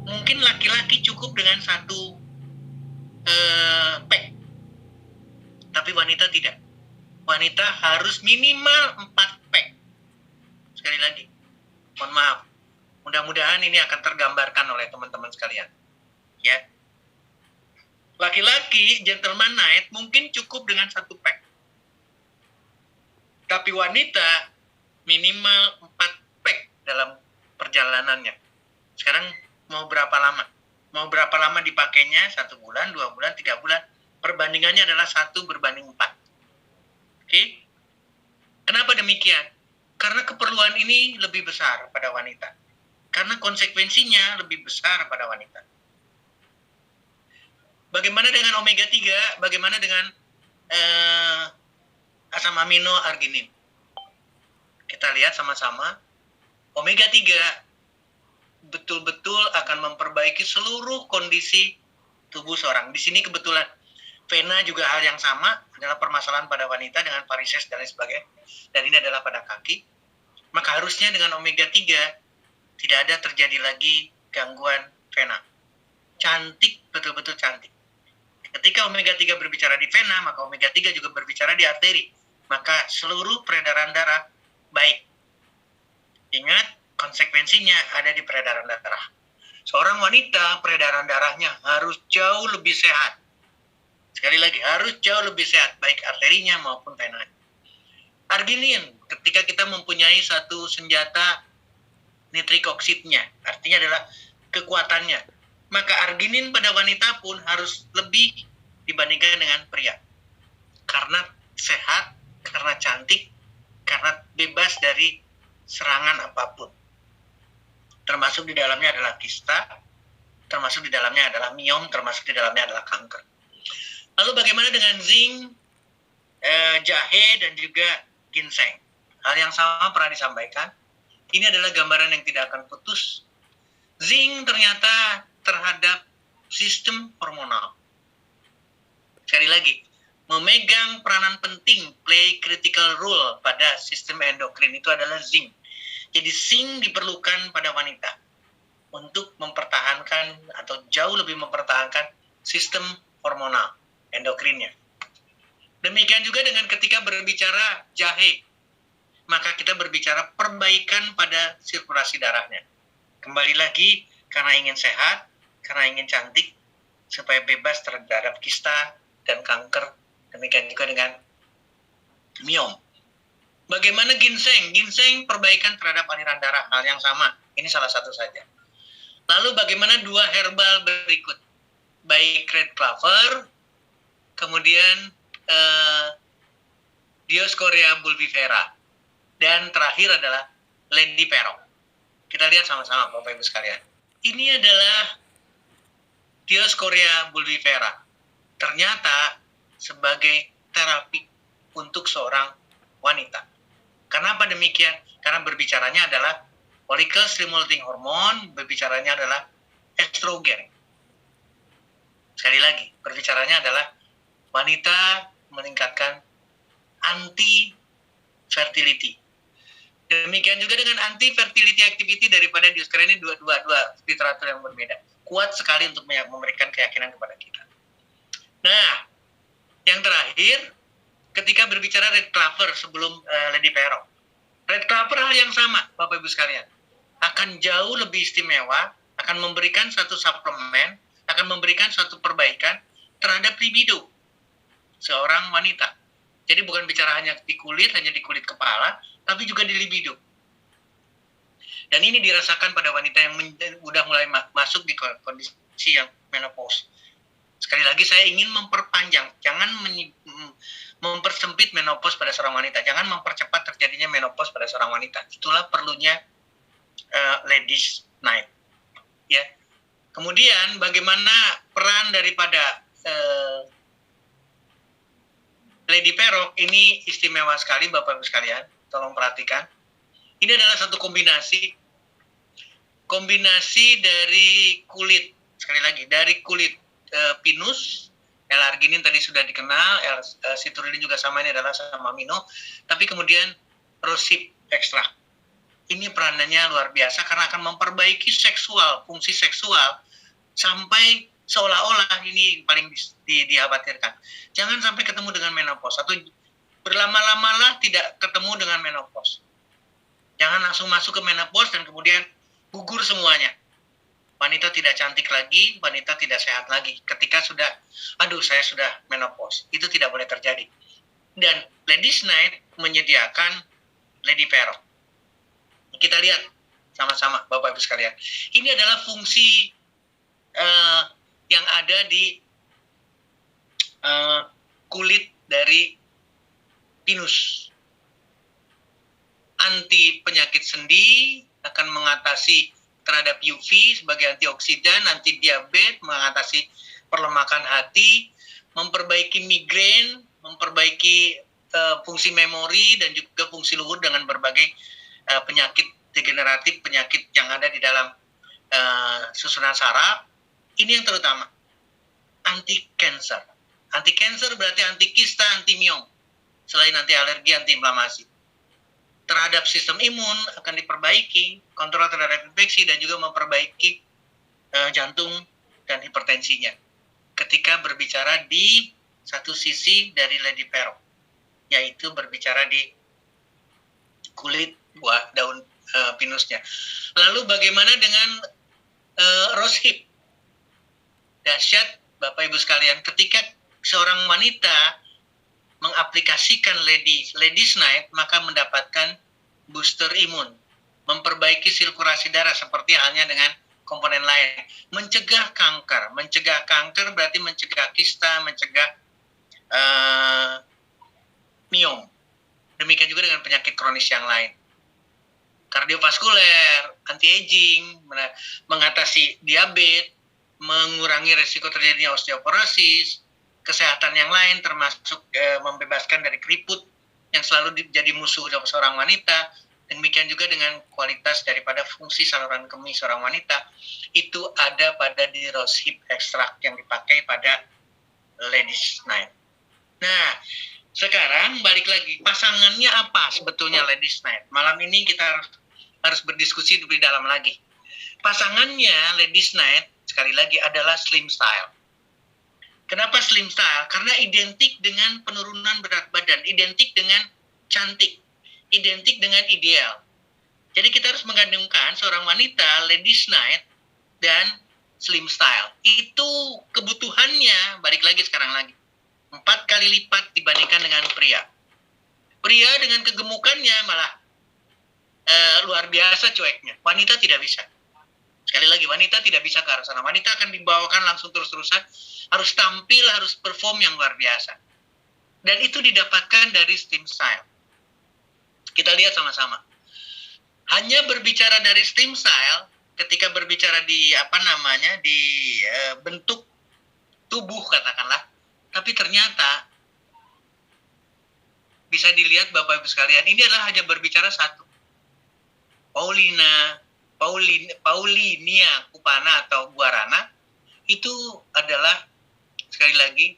mungkin laki-laki cukup dengan 1 pack, tapi wanita tidak. Wanita harus minimal 4 pack. Sekali lagi, mohon maaf, mudah-mudahan ini akan tergambarkan oleh teman-teman sekalian, ya. Laki-laki Gentleman Night mungkin cukup dengan 1 pack, tapi wanita minimal 4 pack dalam perjalanannya. Sekarang mau berapa lama? Mau berapa lama dipakainya? 1 bulan, 2 bulan, 3 bulan. Perbandingannya adalah 1:4. Oke? Kenapa demikian? Karena keperluan ini lebih besar pada wanita. Karena konsekuensinya lebih besar pada wanita. Bagaimana dengan omega 3? Bagaimana dengan asam amino arginin? Kita lihat sama-sama. Omega 3 betul-betul akan memperbaiki seluruh kondisi tubuh seorang. Di sini kebetulan vena juga hal yang sama, adalah permasalahan pada wanita dengan varises dan lain sebagainya. Dan ini adalah pada kaki. Maka harusnya dengan omega 3 tidak ada terjadi lagi gangguan vena. Cantik, betul-betul cantik. Ketika omega 3 berbicara di vena, maka omega 3 juga berbicara di arteri. Maka seluruh peredaran darah baik. Ingat, konsekuensinya ada di peredaran darah. Seorang wanita, peredaran darahnya harus jauh lebih sehat. Sekali lagi, harus jauh lebih sehat, baik arterinya maupun venanya. Arginin, ketika kita mempunyai satu senjata nitrik oksidnya, artinya adalah kekuatannya, maka arginin pada wanita pun harus lebih dibandingkan dengan pria. Karena sehat, karena cantik, karena bebas dari serangan apapun. Termasuk di dalamnya adalah kista, termasuk di dalamnya adalah miom, termasuk di dalamnya adalah kanker. Lalu bagaimana dengan zinc, jahe, dan juga ginseng? Hal yang sama pernah disampaikan. Ini adalah gambaran yang tidak akan putus. Zinc ternyata terhadap sistem hormonal. Sekali lagi, memegang peranan penting, play critical role pada sistem endokrin itu adalah zinc. Jadi zinc diperlukan pada wanita untuk mempertahankan atau jauh lebih mempertahankan sistem hormonal endokrinnya. Demikian juga dengan ketika berbicara jahe, maka kita berbicara perbaikan pada sirkulasi darahnya. Kembali lagi, karena ingin sehat, karena ingin cantik, supaya bebas terhadap kista dan kanker. Demikian juga dengan miom. Bagaimana ginseng? Ginseng perbaikan terhadap aliran darah, hal yang sama. Ini salah satu saja. Lalu bagaimana 2 herbal berikut? Baik red clover, kemudian Dioscorea bulbifera, dan terakhir adalah Lady Perong. Kita lihat sama-sama Bapak Ibu sekalian. Ini adalah Dioscorea bulbifera. Ternyata sebagai terapi untuk seorang wanita. Kenapa demikian? Karena berbicaranya adalah follicle stimulating hormone, berbicaranya adalah estrogen. Sekali lagi, berbicaranya adalah wanita meningkatkan anti-fertility. Demikian juga dengan anti-fertility activity daripada Dioscorea ini dua literatur yang berbeda. Kuat sekali untuk memberikan keyakinan kepada kita. Nah, yang terakhir, ketika berbicara red clover sebelum Lady Perong. Red clover hal yang sama, Bapak Ibu sekalian. Akan jauh lebih istimewa, akan memberikan satu suplemen, akan memberikan satu perbaikan terhadap libido seorang wanita. Jadi bukan bicara hanya di kulit kepala, tapi juga di libido. Dan ini dirasakan pada wanita yang sudah mulai masuk di kondisi yang menopause. Sekali lagi saya ingin memperpanjang, jangan mempersempit menopause pada seorang wanita, jangan mempercepat terjadinya menopause pada seorang wanita. Itulah perlunya Ladies Night. Ya. Kemudian bagaimana peran daripada Lady Perok ini istimewa sekali Bapak Ibu sekalian, tolong perhatikan. Ini adalah satu kombinasi dari kulit, sekali lagi, dari kulit pinus, L-arginin tadi sudah dikenal, L-citrulline juga sama, ini adalah sama amino, tapi kemudian rosehip ekstrak. Ini peranannya luar biasa karena akan memperbaiki fungsi seksual sampai seolah-olah ini paling dikhawatirkan. Jangan sampai ketemu dengan menopause atau berlama-lamalah tidak ketemu dengan menopause. Jangan langsung masuk ke menopause dan kemudian gugur semuanya. Wanita tidak cantik lagi, wanita tidak sehat lagi. Ketika sudah, saya sudah menopause. Itu tidak boleh terjadi. Dan Ladies Night menyediakan Lady Perok. Kita lihat sama-sama Bapak Ibu sekalian. Ini adalah fungsi yang ada di kulit dari pinus. Anti penyakit sendi, akan mengatasi terhadap UV sebagai antioksidan, anti diabetes, mengatasi perlemakan hati, memperbaiki migrain, memperbaiki fungsi memori dan juga fungsi luhur dengan berbagai penyakit degeneratif, penyakit yang ada di dalam susunan saraf. Ini yang terutama. Anti cancer. Anti cancer berarti anti kista, anti miom. Selain anti alergi, anti inflamasi. Terhadap sistem imun akan diperbaiki, kontrol terhadap infeksi dan juga memperbaiki jantung dan hipertensinya. Ketika berbicara di satu sisi dari Lady Perok, yaitu berbicara di kulit buah daun pinusnya. Lalu bagaimana dengan rosehip? Dahsyat Bapak Ibu sekalian, ketika seorang wanita mengaplikasikan Ladies Night, maka mendapatkan booster imun, memperbaiki sirkulasi darah seperti halnya dengan komponen lain, mencegah kanker. Mencegah kanker berarti mencegah kista, mencegah miom. Demikian juga dengan penyakit kronis yang lain. Kardiovaskuler, anti-aging, mengatasi diabetes, mengurangi risiko terjadinya osteoporosis, kesehatan yang lain termasuk membebaskan dari keriput yang selalu jadi musuh seorang wanita. Demikian juga dengan kualitas daripada fungsi saluran kemih seorang wanita, itu ada pada di rosehip ekstrak yang dipakai pada Ladies Night. Nah, sekarang balik lagi, pasangannya apa sebetulnya Ladies Night? Malam ini kita harus berdiskusi lebih dalam lagi. Pasangannya Ladies Night sekali lagi adalah slim style. Kenapa slim style? Karena identik dengan penurunan berat badan, identik dengan cantik, identik dengan ideal. Jadi kita harus menggandengkan seorang wanita Ladies Night dan slim style. Itu kebutuhannya, balik lagi sekarang lagi, 4 kali lipat dibandingkan dengan pria. Pria dengan kegemukannya malah luar biasa cueknya. Wanita tidak bisa. Sekali lagi, wanita tidak bisa ke arah sana. Wanita akan dibawakan langsung terus-terusan, harus tampil, harus perform yang luar biasa. Dan itu didapatkan dari slim style. Kita lihat sama-sama. Hanya berbicara dari slim style, ketika berbicara di di bentuk tubuh katakanlah, tapi ternyata bisa dilihat Bapak Ibu sekalian, ini adalah hanya berbicara satu. Paulinia cupana atau guarana itu adalah sekali lagi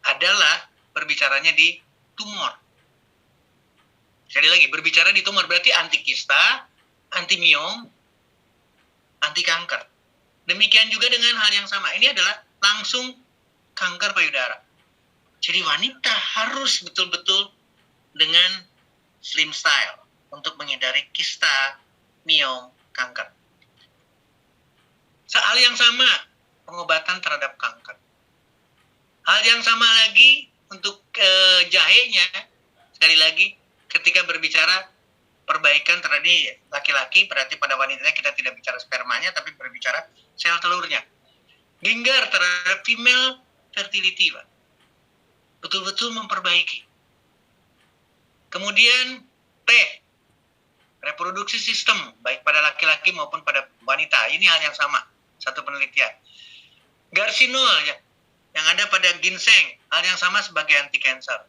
adalah berbicaranya di tumor. Sekali lagi berbicara di tumor berarti anti kista, anti miom, anti kanker. Demikian juga dengan hal yang sama. Ini adalah langsung kanker payudara. Jadi wanita harus betul-betul dengan slim style untuk menghindari kista, miom, kanker. Hal yang sama pengobatan terhadap kanker. Hal yang sama lagi untuk jahenya, sekali lagi ketika berbicara perbaikan terhadap laki-laki, berarti pada wanitanya kita tidak bicara spermanya tapi berbicara sel telurnya. Linggar terhadap female fertility, Pak. Betul-betul memperbaiki. Kemudian T, reproduksi sistem, baik pada laki-laki maupun pada wanita. Ini hal yang sama. satu penelitian. Garsinol ya, yang ada pada ginseng, hal yang sama sebagai anti cancer.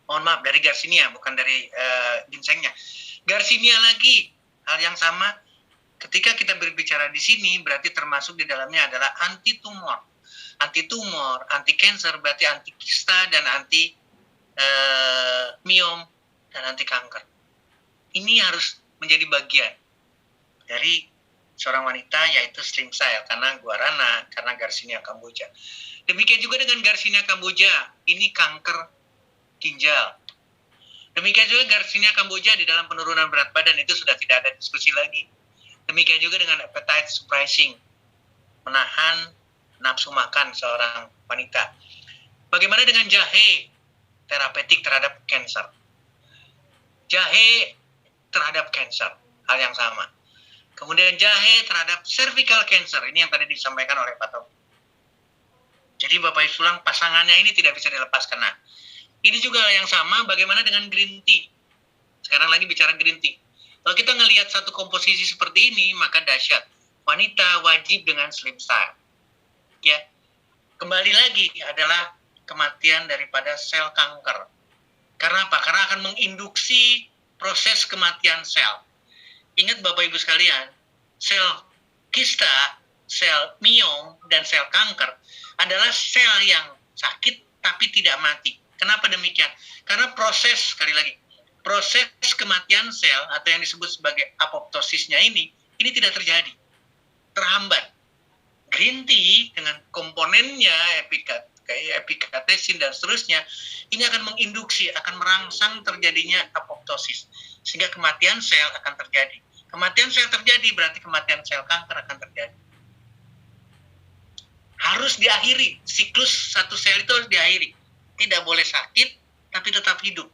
Mohon maaf, dari Garcinia, bukan dari ginsengnya. Garcinia lagi, hal yang sama. Ketika kita berbicara di sini, berarti termasuk di dalamnya adalah anti tumor. Anti tumor, anti cancer, berarti anti kista dan anti miom dan anti kanker. Ini harus menjadi bagian dari seorang wanita, yaitu slim cell, karena guarana, karena Garcinia cambogia. Demikian juga dengan Garcinia cambogia, ini kanker ginjal. Demikian juga Garcinia cambogia di dalam penurunan berat badan, itu sudah tidak ada diskusi lagi. Demikian juga dengan appetite suppressing, menahan nafsu makan seorang wanita. Bagaimana dengan jahe terapeutik terhadap kanker? Jahe terhadap kanker, hal yang sama. Kemudian jahe terhadap cervical cancer, ini yang tadi disampaikan oleh Pak Tom. Jadi Bapak Ibu Sulang, pasangannya ini tidak bisa dilepaskan. Nah, ini juga yang sama bagaimana dengan green tea. Sekarang lagi bicara green tea. Kalau kita ngelihat satu komposisi seperti ini, maka dahsyat. Wanita wajib dengan slim style. Ya, kembali lagi adalah kematian daripada sel kanker. Karena apa? Karena akan menginduksi proses kematian sel. Ingat Bapak Ibu sekalian, sel kista, sel miom, dan sel kanker adalah sel yang sakit tapi tidak mati. Kenapa demikian? Karena proses, sekali lagi, proses kematian sel atau yang disebut sebagai apoptosisnya ini tidak terjadi, terhambat. Green tea dengan komponennya epikatesin dan seterusnya, ini akan menginduksi, akan merangsang terjadinya apoptosis, sehingga kematian sel akan terjadi. Kematian sel terjadi berarti kematian sel kanker akan terjadi. Harus diakhiri, siklus satu sel itu harus diakhiri. Tidak boleh sakit, tapi tetap hidup.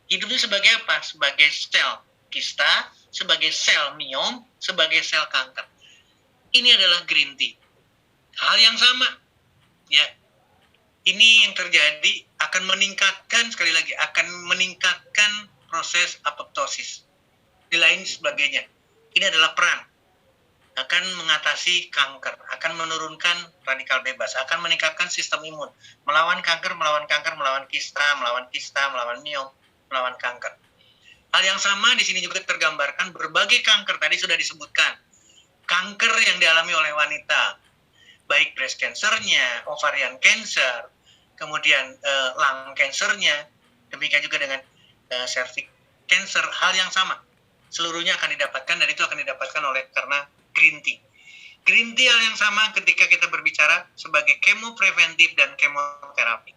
Hidupnya sebagai apa? Sebagai sel kista, sebagai sel miom, sebagai sel kanker. Ini adalah green tea. Hal yang sama, ya. Ini yang terjadi akan meningkatkan, sekali lagi, akan meningkatkan proses apoptosis. Di lain sebagainya. Ini adalah peran. Akan mengatasi kanker, akan menurunkan radikal bebas, akan meningkatkan sistem imun. Melawan kanker, melawan kista, melawan miom, melawan kanker. Hal yang sama di sini juga tergambarkan berbagai kanker, tadi sudah disebutkan. Kanker yang dialami oleh wanita, baik breast cancer-nya, ovarian cancer, kemudian lung cancer-nya, demikian juga dengan cervix cancer, hal yang sama. Seluruhnya akan didapatkan, dan itu akan didapatkan oleh karena green tea. Green tea hal yang sama ketika kita berbicara sebagai kemo preventif dan kemoterapi.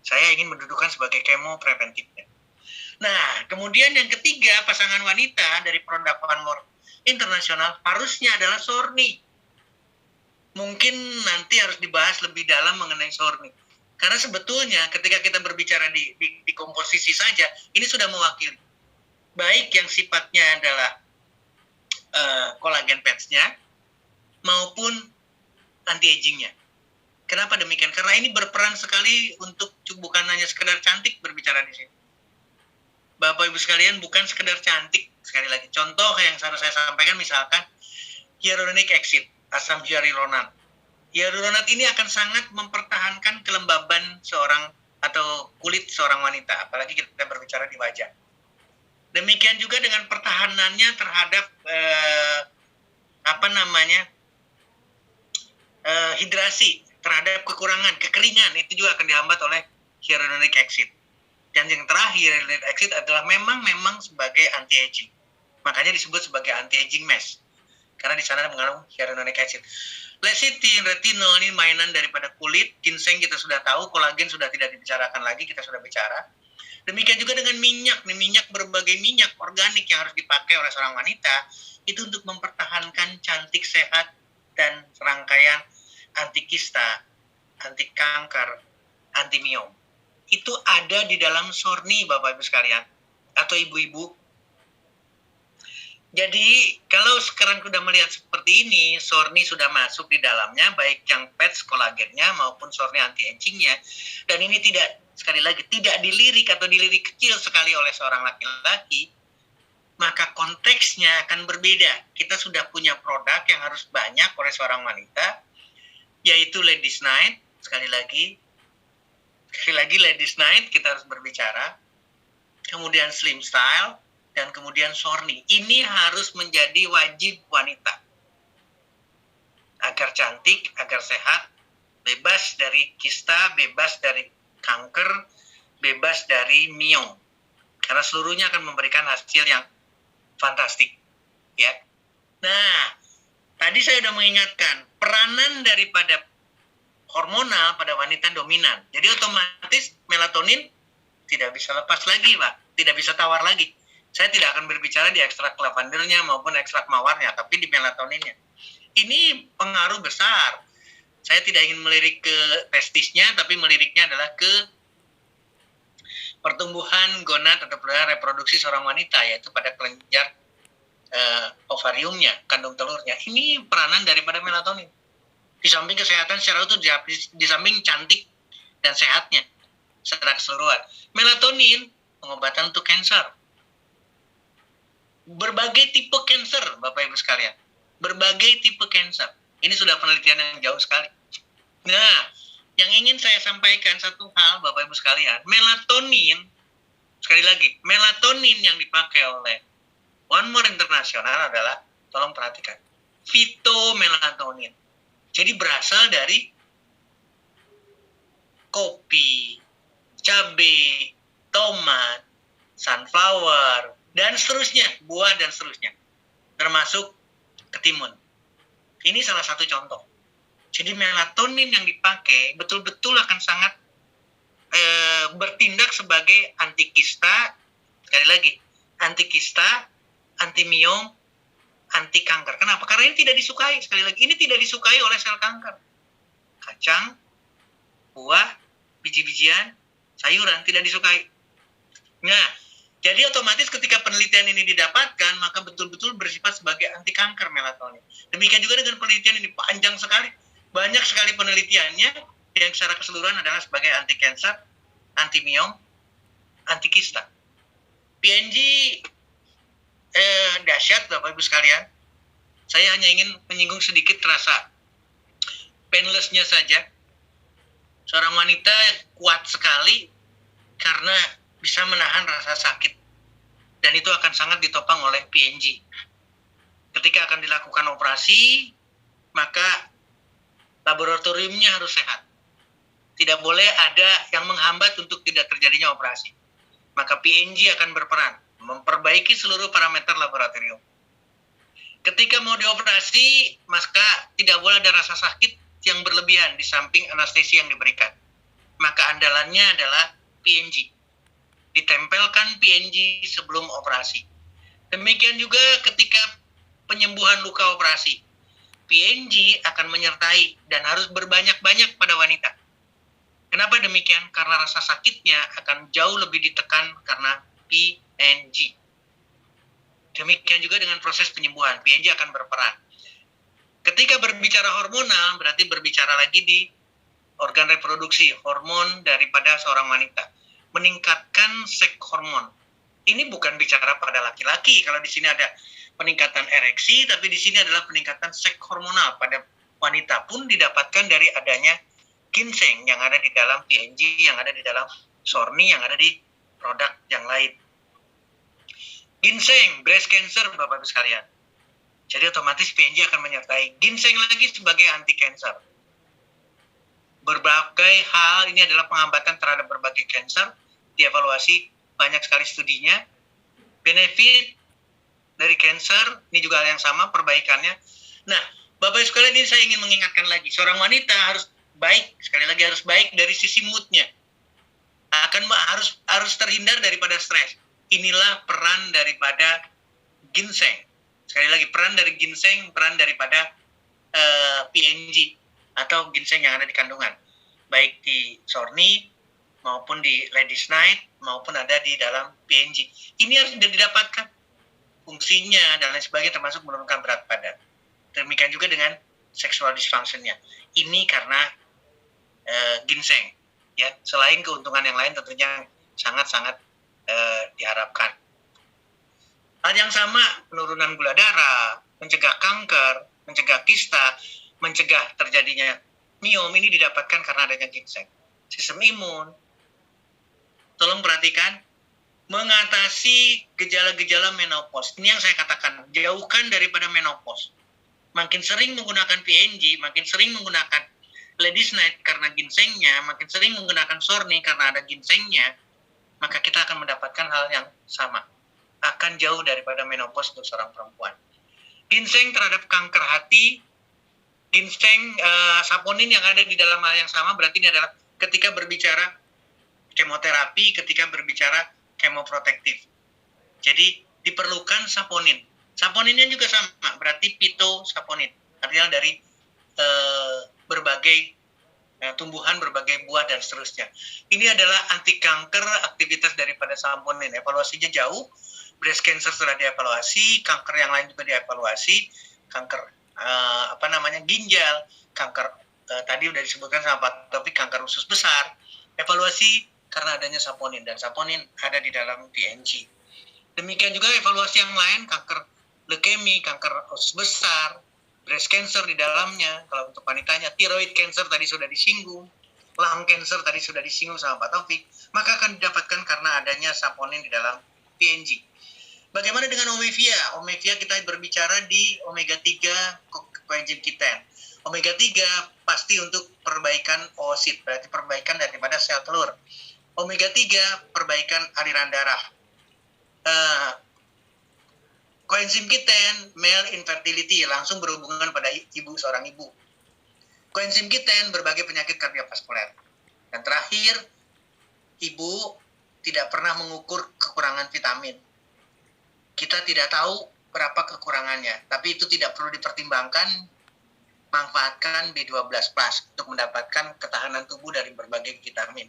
Saya ingin mendudukan sebagai kemo preventifnya. Nah, kemudian yang ketiga, pasangan wanita dari produk One internasional harusnya adalah Sorni. Mungkin nanti harus dibahas lebih dalam mengenai Sorni. Karena sebetulnya ketika kita berbicara di komposisi saja, ini sudah mewakili. Baik yang sifatnya adalah kolagen patch-nya maupun anti-aging-nya. Kenapa demikian? Karena ini berperan sekali untuk bukan hanya sekedar cantik berbicara di sini. Bapak Ibu sekalian, bukan sekedar cantik. Sekali lagi, contoh yang harus saya sampaikan misalkan hyaluronic acid, asam hyaluronat. Hyaluronat ini akan sangat mempertahankan kelembaban seorang atau kulit seorang wanita, apalagi kita berbicara di wajah. Demikian juga dengan pertahanannya terhadap hidrasi, terhadap kekurangan, kekeringan, itu juga akan dihambat oleh hyaluronic acid. Dan yang terakhir, hyaluronic acid adalah memang sebagai anti-aging. Makanya disebut sebagai anti-aging mask. Karena di sana mengandung hyaluronic acid. Lecithin, retinol ini mainan daripada kulit. Ginseng kita sudah tahu, kolagen sudah tidak dibicarakan lagi, kita sudah bicara. Demikian juga dengan minyak. Berbagai minyak organik yang harus dipakai oleh seorang wanita, itu untuk mempertahankan cantik, sehat, dan serangkaian anti kista, anti kanker, anti miom. Itu ada di dalam Sorni, Bapak Ibu sekalian, atau ibu-ibu. Jadi kalau sekarang sudah melihat seperti ini, Sorni sudah masuk di dalamnya, baik yang patch kolagennya maupun Sorni anti-agingnya, dan ini tidak, sekali lagi, tidak dilirik atau dilirik kecil sekali oleh seorang laki-laki, maka konteksnya akan berbeda. Kita sudah punya produk yang harus banyak oleh seorang wanita, yaitu Ladies Night. Sekali lagi Ladies Night kita harus berbicara. Kemudian Slim Style, dan kemudian Sorny. Ini harus menjadi wajib wanita. Agar cantik, agar sehat, bebas dari kista, bebas dari kanker, bebas dari miom. Karena seluruhnya akan memberikan hasil yang fantastik. Ya. Nah, tadi saya sudah mengingatkan, peranan daripada hormonal pada wanita dominan. Jadi otomatis melatonin tidak bisa lepas lagi, Pak. Tidak bisa tawar lagi. Saya tidak akan berbicara di ekstrak lavendernya maupun ekstrak mawarnya, tapi di melatoninnya. Ini pengaruh besar. Saya tidak ingin melirik ke testisnya, tapi meliriknya adalah ke pertumbuhan gonad atau reproduksi seorang wanita, yaitu pada kelenjar ovariumnya, kandung telurnya. Ini peranan daripada melatonin. Di samping kesehatan secara utuh, di samping cantik dan sehatnya secara keseluruhan. Melatonin, pengobatan untuk kanker. Berbagai tipe kanker, Bapak Ibu sekalian. Berbagai tipe kanker. Ini sudah penelitian yang jauh sekali. Nah, yang ingin saya sampaikan satu hal, Bapak Ibu sekalian. Melatonin, sekali lagi, melatonin yang dipakai oleh One More International adalah, tolong perhatikan, phytomelatonin. Jadi berasal dari kopi, cabai, tomat, sunflower, dan seterusnya, buah dan seterusnya, termasuk ketimun. Ini salah satu contoh. Jadi melatonin yang dipakai betul-betul akan sangat bertindak sebagai anti kista, sekali lagi, anti kista, anti miom, anti kanker. Kenapa? Karena ini tidak disukai, sekali lagi, ini tidak disukai oleh sel kanker. Kacang, buah, biji-bijian, sayuran tidak disukai. Nah, jadi otomatis ketika penelitian ini didapatkan, maka betul-betul bersifat sebagai anti kanker melatonin. Demikian juga dengan penelitian ini, panjang sekali. Banyak sekali penelitiannya yang secara keseluruhan adalah sebagai anti kanker, anti miom, anti kista. PNG dahsyat, Bapak Ibu sekalian. Saya hanya ingin menyinggung sedikit rasa painless-nya saja. Seorang wanita kuat sekali karena bisa menahan rasa sakit. Dan itu akan sangat ditopang oleh PNG. Ketika akan dilakukan operasi, maka laboratoriumnya harus sehat. Tidak boleh ada yang menghambat untuk tidak terjadinya operasi. Maka PNG akan berperan memperbaiki seluruh parameter laboratorium. Ketika mau dioperasi, maka tidak boleh ada rasa sakit yang berlebihan di samping anestesi yang diberikan. Maka andalannya adalah PNG. Ditempelkan PNG sebelum operasi. Demikian juga ketika penyembuhan luka operasi. PNG akan menyertai dan harus berbanyak-banyak pada wanita. Kenapa demikian? Karena rasa sakitnya akan jauh lebih ditekan karena PNG. Demikian juga dengan proses penyembuhan, PNG akan berperan. Ketika berbicara hormonal, berarti berbicara lagi di organ reproduksi, hormon daripada seorang wanita. Meningkatkan seks hormon. Ini bukan bicara pada laki-laki, kalau di sini ada peningkatan ereksi, tapi di sini adalah peningkatan seks hormonal. Pada wanita pun didapatkan dari adanya ginseng yang ada di dalam PNG, yang ada di dalam Sorny, yang ada di produk yang lain. Ginseng, breast cancer, Bapak Ibu sekalian. Jadi otomatis PNG akan menyertai. Ginseng lagi sebagai anti cancer. Berbagai hal ini adalah penghambatan terhadap berbagai cancer. Dievaluasi banyak sekali studinya. Benefit dari cancer, ini juga hal yang sama perbaikannya. Nah, Bapak Ibu sekalian, ini saya ingin mengingatkan lagi. Seorang wanita harus baik, sekali lagi harus baik dari sisi moodnya. Harus terhindar daripada stres. Inilah peran daripada ginseng. Sekali lagi, peran dari ginseng, peran daripada PNG atau ginseng yang ada di kandungan. Baik di Sorny, maupun di Ladies Night, maupun ada di dalam PNG. Ini harus didapatkan fungsinya dan lain sebagainya, termasuk menurunkan berat badan. Demikian juga dengan sexual dysfunction-nya. Ini karena ginseng. Ya, selain keuntungan yang lain tentunya sangat-sangat diharapkan. Hal yang sama, penurunan gula darah, mencegah kanker, mencegah kista, mencegah terjadinya miom ini didapatkan karena adanya ginseng. Sistem imun, tolong perhatikan, mengatasi gejala-gejala menopause. Ini yang saya katakan, jauhkan daripada menopause. Makin sering menggunakan PNG, makin sering menggunakan Ladies Night karena ginsengnya, makin sering menggunakan Sorni karena ada ginsengnya, maka kita akan mendapatkan hal yang sama. Akan jauh daripada menopause untuk seorang perempuan. Ginseng terhadap kanker hati, ginseng saponin yang ada di dalam hal yang sama, berarti ini adalah ketika berbicara kemoterapi, ketika berbicara kemoprotektif. Jadi diperlukan saponin. Saponinnya juga sama, berarti pitosaponin. Artinya dari berbagai tumbuhan, berbagai buah, dan seterusnya. Ini adalah anti kanker, aktivitas daripada saponin. Evaluasinya jauh, breast cancer sudah dievaluasi, kanker yang lain juga dievaluasi, kanker ginjal, kanker tadi sudah disebutkan sama Pak Taufik, kanker usus besar, evaluasi karena adanya saponin, dan saponin ada di dalam PNG. Demikian juga evaluasi yang lain, kanker leukemi, kanker usus besar, breast cancer di dalamnya, kalau untuk wanitanya, thyroid cancer tadi sudah disinggung, lung cancer tadi sudah disinggung sama Pak Taufik, maka akan didapatkan karena adanya saponin di dalam PNG. Bagaimana dengan omevia? Omevia kita berbicara di omega 3 coenzim Q10. Omega 3 pasti untuk perbaikan oosit, berarti perbaikan daripada sel telur. Omega 3 perbaikan aliran darah. Coenzim Q10 male infertility, langsung berhubungan pada ibu, seorang ibu. Coenzim Q10 berbagai penyakit kardiovaskuler. Dan terakhir, ibu tidak pernah mengukur kekurangan vitamin. Kita tidak tahu berapa kekurangannya, tapi itu tidak perlu dipertimbangkan. Manfaatkan B12 plus untuk mendapatkan ketahanan tubuh dari berbagai vitamin.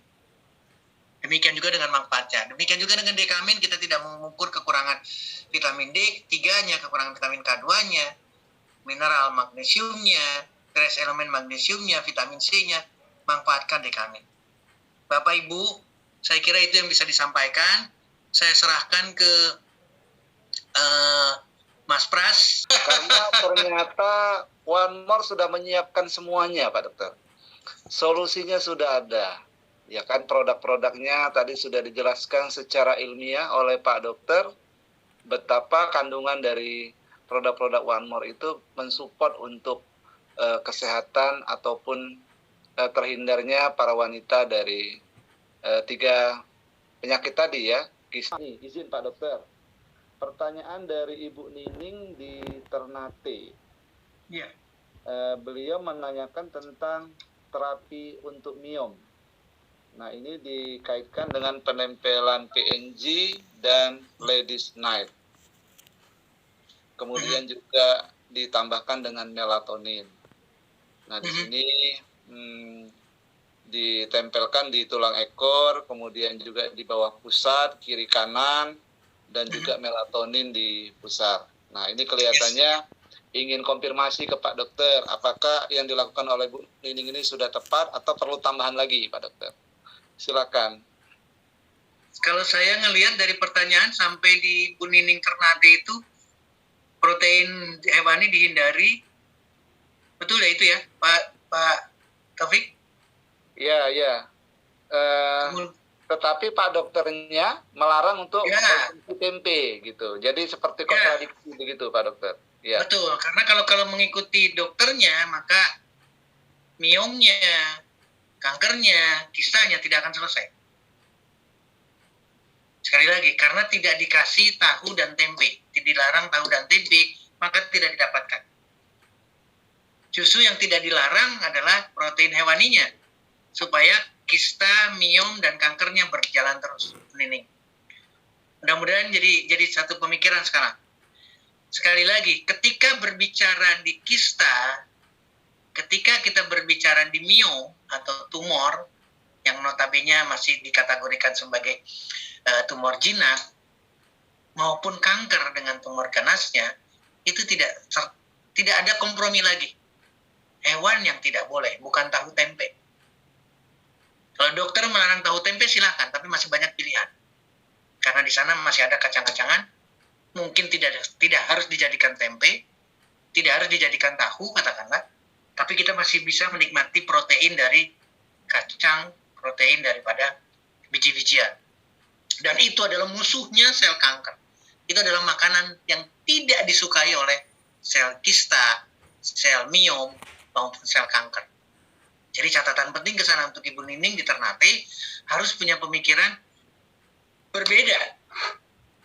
Demikian juga dengan manfaatnya. Demikian juga dengan dekamin, kita tidak mengukur kekurangan vitamin D3-nya, kekurangan vitamin K2-nya, mineral magnesiumnya, trace elemen magnesiumnya, vitamin C-nya. Manfaatkan dekamin. Bapak Ibu, saya kira itu yang bisa disampaikan. Saya serahkan ke Mas Pras. Karena ternyata One More sudah menyiapkan semuanya, Pak Dokter. Solusinya sudah ada. Ya kan, produk-produknya tadi sudah dijelaskan secara ilmiah oleh Pak Dokter, betapa kandungan dari produk-produk One More itu mensupport untuk kesehatan ataupun terhindarnya para wanita dari 3 penyakit tadi ya. Izin Pak Dokter. Pertanyaan dari Ibu Nining di Ternate. Ya. Beliau menanyakan tentang terapi untuk miom. Nah, ini dikaitkan dengan penempelan PNG dan Ladies Night. Kemudian juga ditambahkan dengan melatonin. Nah, di sini ditempelkan di tulang ekor, kemudian juga di bawah pusat, kiri kanan, dan juga melatonin di pusat. Nah, ini kelihatannya ingin konfirmasi ke Pak Dokter, apakah yang dilakukan oleh Bu Nining ini sudah tepat atau perlu tambahan lagi, Pak Dokter? Silakan. Kalau saya ngelihat dari pertanyaan sampai di Bu Nining Ternate itu, protein hewani dihindari, betul ya itu ya, Pak Taufik? Iya. Tetapi Pak Dokternya melarang untuk mengkonsumsi tempe gitu. Jadi seperti kontradiksi begitu, Pak Dokter. Ya. Betul, karena kalau mengikuti dokternya, maka miomnya, kankernya, kistanya tidak akan selesai. Sekali lagi, karena tidak dikasih tahu dan tempe, dilarang tahu dan tempe, maka tidak didapatkan. Justru yang tidak dilarang adalah protein hewaninya, supaya kista, miom, dan kankernya berjalan terus. Ini. Mudah-mudahan jadi satu pemikiran sekarang. Sekali lagi, ketika berbicara di kista, ketika kita berbicara di miom atau tumor, yang notabene masih dikategorikan sebagai tumor jinak, maupun kanker dengan tumor ganasnya, itu tidak ada kompromi lagi. Hewan yang tidak boleh, bukan tahu tempe. Kalau dokter melarang tahu tempe silakan, tapi masih banyak pilihan. Karena di sana masih ada kacang-kacangan, mungkin tidak harus dijadikan tempe, tidak harus dijadikan tahu katakanlah, tapi kita masih bisa menikmati protein dari kacang, protein daripada biji-bijian. Dan itu adalah musuhnya sel kanker. Itu adalah makanan yang tidak disukai oleh sel kista, sel miom, maupun sel kanker. Jadi catatan penting ke sana untuk Ibu Nining di Ternate harus punya pemikiran berbeda.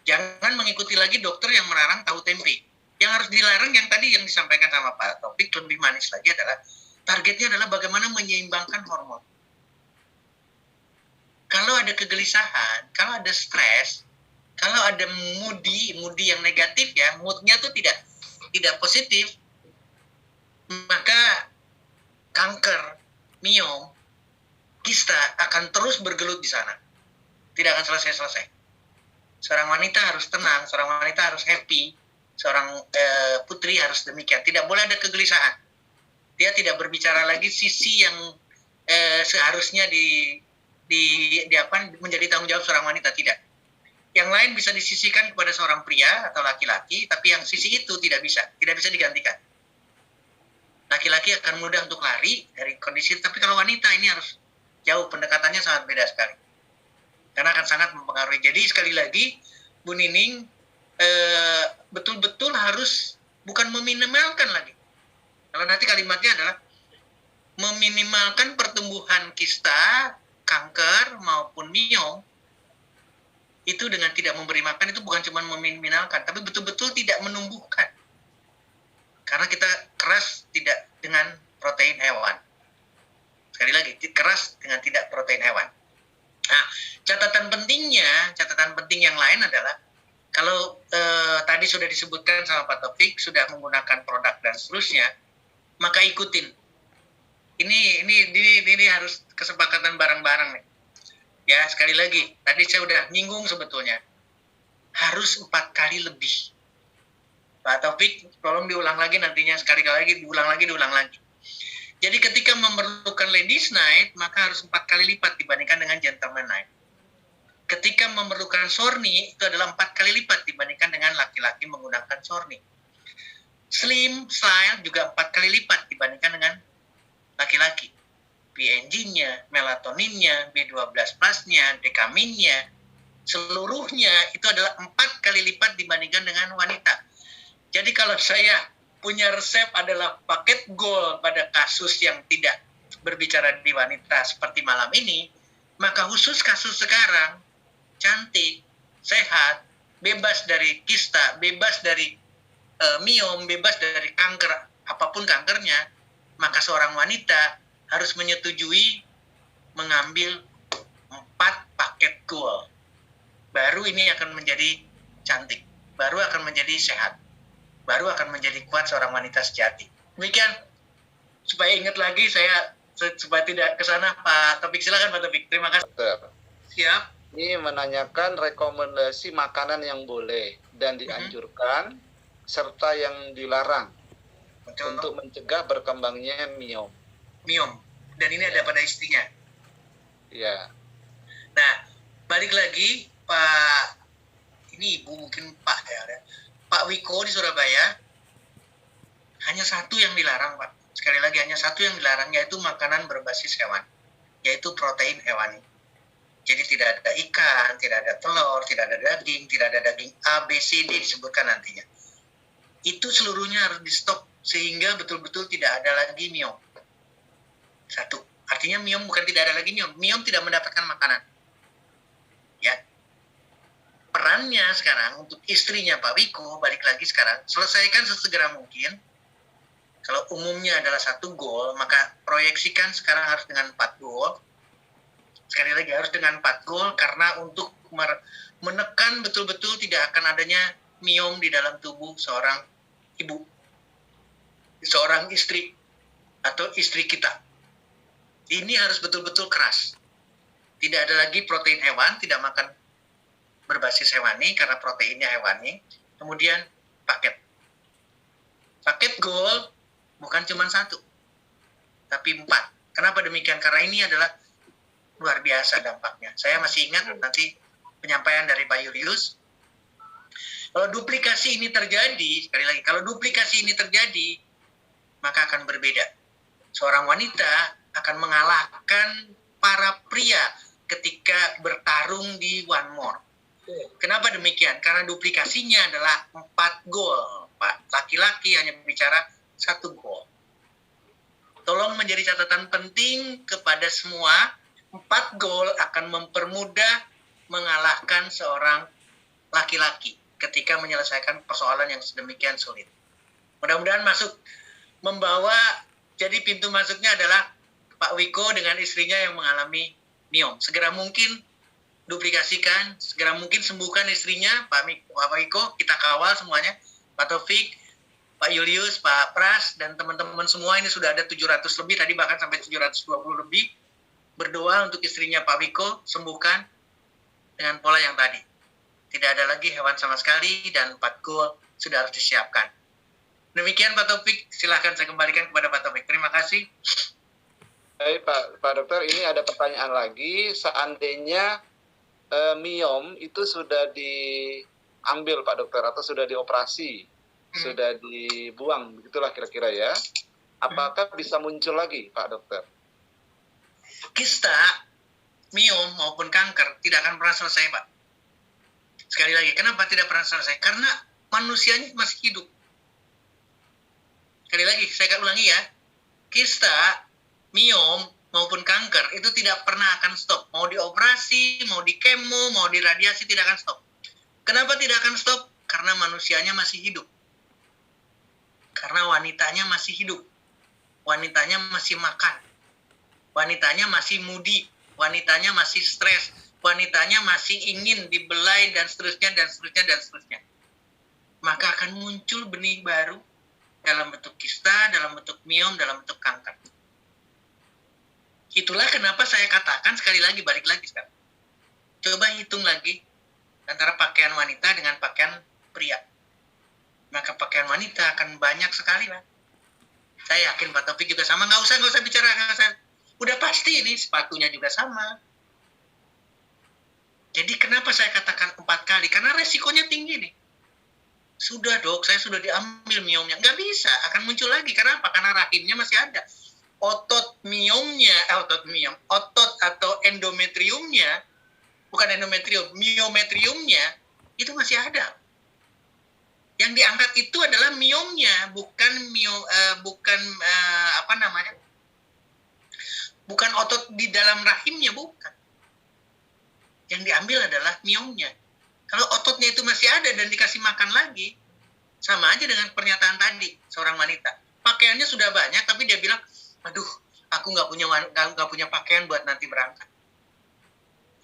Jangan mengikuti lagi dokter yang melarang tahu tempe. Yang harus dilarang yang tadi yang disampaikan sama Pak Taufik lebih manis lagi adalah targetnya adalah bagaimana menyeimbangkan hormon. Kalau ada kegelisahan, kalau ada stres, kalau ada moody yang negatif ya, moodnya tuh tidak positif, maka kanker, miom, kista akan terus bergelut di sana. Tidak akan selesai-selesai. Seorang wanita harus tenang, seorang wanita harus happy, seorang putri harus demikian. Tidak boleh ada kegelisahan. Dia tidak berbicara lagi sisi yang seharusnya menjadi tanggung jawab seorang wanita, tidak. Yang lain bisa disisihkan kepada seorang pria atau laki-laki, tapi yang sisi itu tidak bisa digantikan. Laki-laki akan mudah untuk lari dari kondisi, tapi kalau wanita ini harus jauh, pendekatannya sangat beda sekali. Karena akan sangat mempengaruhi. Jadi sekali lagi, Bu Nining betul-betul harus bukan meminimalkan lagi. Kalau nanti kalimatnya adalah meminimalkan pertumbuhan kista, kanker maupun miom, itu dengan tidak memberi makan itu bukan cuma meminimalkan, tapi betul-betul tidak menumbuhkan. Karena kita keras tidak dengan protein hewan. Sekali lagi, keras dengan tidak protein hewan. Nah, catatan penting yang lain adalah kalau tadi sudah disebutkan sama Pak Taufik, sudah menggunakan produk dan seterusnya, maka ikutin. Ini harus kesepakatan bareng-bareng nih. Ya, sekali lagi, tadi saya udah nyinggung sebetulnya. Harus 4 kali lebih. Pak Taufik, tolong diulang lagi nantinya, sekali lagi, diulang lagi. Jadi ketika memerlukan ladies night, maka harus 4 kali lipat dibandingkan dengan gentleman night. Ketika memerlukan sorni, itu adalah 4 kali lipat dibandingkan dengan laki-laki menggunakan sorni. Slim style juga 4 kali lipat dibandingkan dengan laki-laki. PNG-nya, melatoninnya, B12 plus-nya, dekaminnya, seluruhnya itu adalah 4 kali lipat dibandingkan dengan wanita. Jadi kalau saya punya resep adalah paket gold pada kasus yang tidak berbicara di wanita seperti malam ini, maka khusus kasus sekarang, cantik, sehat, bebas dari kista, bebas dari miom, bebas dari kanker, apapun kankernya, maka seorang wanita harus menyetujui mengambil 4 paket gold. Baru ini akan menjadi cantik, baru akan menjadi sehat, baru akan menjadi kuat seorang wanita sejati. Demikian, supaya ingat lagi saya, supaya tidak ke sana, Pak Taufik. Silakan Pak Taufik, terima kasih. Dokter. Siap. Ini menanyakan rekomendasi makanan yang boleh dan dianjurkan, serta yang dilarang. Betul. Untuk mencegah berkembangnya miom. Dan ini ada pada istrinya. Ya. Nah, balik lagi Pak, ini Ibu mungkin Pak ya, Pak Wiko di Surabaya, hanya satu yang dilarang Pak. Sekali lagi hanya satu yang dilarang, yaitu makanan berbasis hewan, yaitu protein hewani. Jadi tidak ada ikan, tidak ada telur, tidak ada daging, tidak ada daging A, B, C, D disebutkan nantinya. Itu seluruhnya harus di stop sehingga betul-betul tidak ada lagi miom. Satu, artinya miom bukan tidak ada lagi miom. Miom tidak mendapatkan makanan. Ya. Perannya sekarang untuk istrinya Pak Wiko, balik lagi sekarang, selesaikan sesegera mungkin. Kalau umumnya adalah 1 gol, maka proyeksikan sekarang harus dengan 4 gol. Sekali lagi harus dengan 4 gol, karena untuk menekan betul-betul tidak akan adanya miom di dalam tubuh seorang ibu, seorang istri, atau istri kita. Ini harus betul-betul keras. Tidak ada lagi protein hewan, tidak makan berbasis hewani karena proteinnya hewani. Kemudian paket gold bukan cuma 1, tapi 4. Kenapa demikian? Karena ini adalah luar biasa dampaknya. Saya masih ingat nanti penyampaian dari Pak Julius. Kalau duplikasi ini terjadi, sekali lagi, kalau duplikasi ini terjadi, maka akan berbeda. Seorang wanita akan mengalahkan para pria ketika bertarung di One More. Kenapa demikian? Karena duplikasinya adalah 4 gol, Pak. Laki-laki hanya bicara 1 gol. Tolong menjadi catatan penting kepada semua, 4 gol akan mempermudah mengalahkan seorang laki-laki ketika menyelesaikan persoalan yang sedemikian sulit. Mudah-mudahan masuk, membawa, jadi pintu masuknya adalah Pak Wiko dengan istrinya yang mengalami myom. Segera mungkin duplikasikan, segera mungkin sembuhkan istrinya, Pak Wiko, kita kawal semuanya, Pak Taufik, Pak Julius, Pak Pras, dan teman-teman semua. Ini sudah ada 700 lebih, tadi bahkan sampai 720 lebih. Berdoa untuk istrinya Pak Wiko, sembuhkan dengan pola yang tadi. Tidak ada lagi hewan sama sekali, dan 4 gol sudah harus disiapkan. Demikian Pak Taufik, silahkan saya kembalikan kepada Pak Taufik. Terima kasih. Baik Pak Dokter, ini ada pertanyaan lagi. Seandainya myom itu sudah diambil Pak Dokter, atau sudah dioperasi, sudah dibuang, begitulah kira-kira ya. Apakah bisa muncul lagi Pak Dokter? Kista, myom maupun kanker tidak akan pernah selesai, Pak. Sekali lagi, kenapa tidak pernah selesai? Karena manusianya masih hidup. Sekali lagi, saya akan ulangi ya. Kista, myom maupun kanker itu tidak pernah akan stop. Mau dioperasi, mau di kemo, mau diradiasi, tidak akan stop. Kenapa tidak akan stop? Karena manusianya masih hidup. Karena wanitanya masih hidup. Wanitanya masih makan. Wanitanya masih mudi. Wanitanya masih stres. Wanitanya masih ingin dibelai, dan seterusnya, dan seterusnya, dan seterusnya. Maka akan muncul benih baru dalam bentuk kista, dalam bentuk myom, dalam bentuk kanker. Itulah kenapa saya katakan sekali lagi, balik lagi sekarang. Coba hitung lagi antara pakaian wanita dengan pakaian pria. Maka pakaian wanita akan banyak sekali, Pak. Saya yakin Pak Taufik juga sama. Nggak usah bicara. Udah pasti ini sepatunya juga sama. Jadi kenapa saya katakan 4 kali? Karena resikonya tinggi nih. Sudah dok, saya sudah diambil myomnya. Nggak bisa, akan muncul lagi. Kenapa? Karena rahimnya masih ada. Otot atau endometriumnya, bukan endometrium, myometriumnya itu masih ada. Yang diangkat itu adalah myomnya, bukan bukan otot di dalam rahimnya, bukan. Yang diambil adalah myomnya. Kalau ototnya itu masih ada dan dikasih makan lagi, sama aja dengan pernyataan tadi seorang wanita. Pakaiannya sudah banyak, tapi dia bilang, aduh, aku nggak punya pakaian buat nanti berangkat.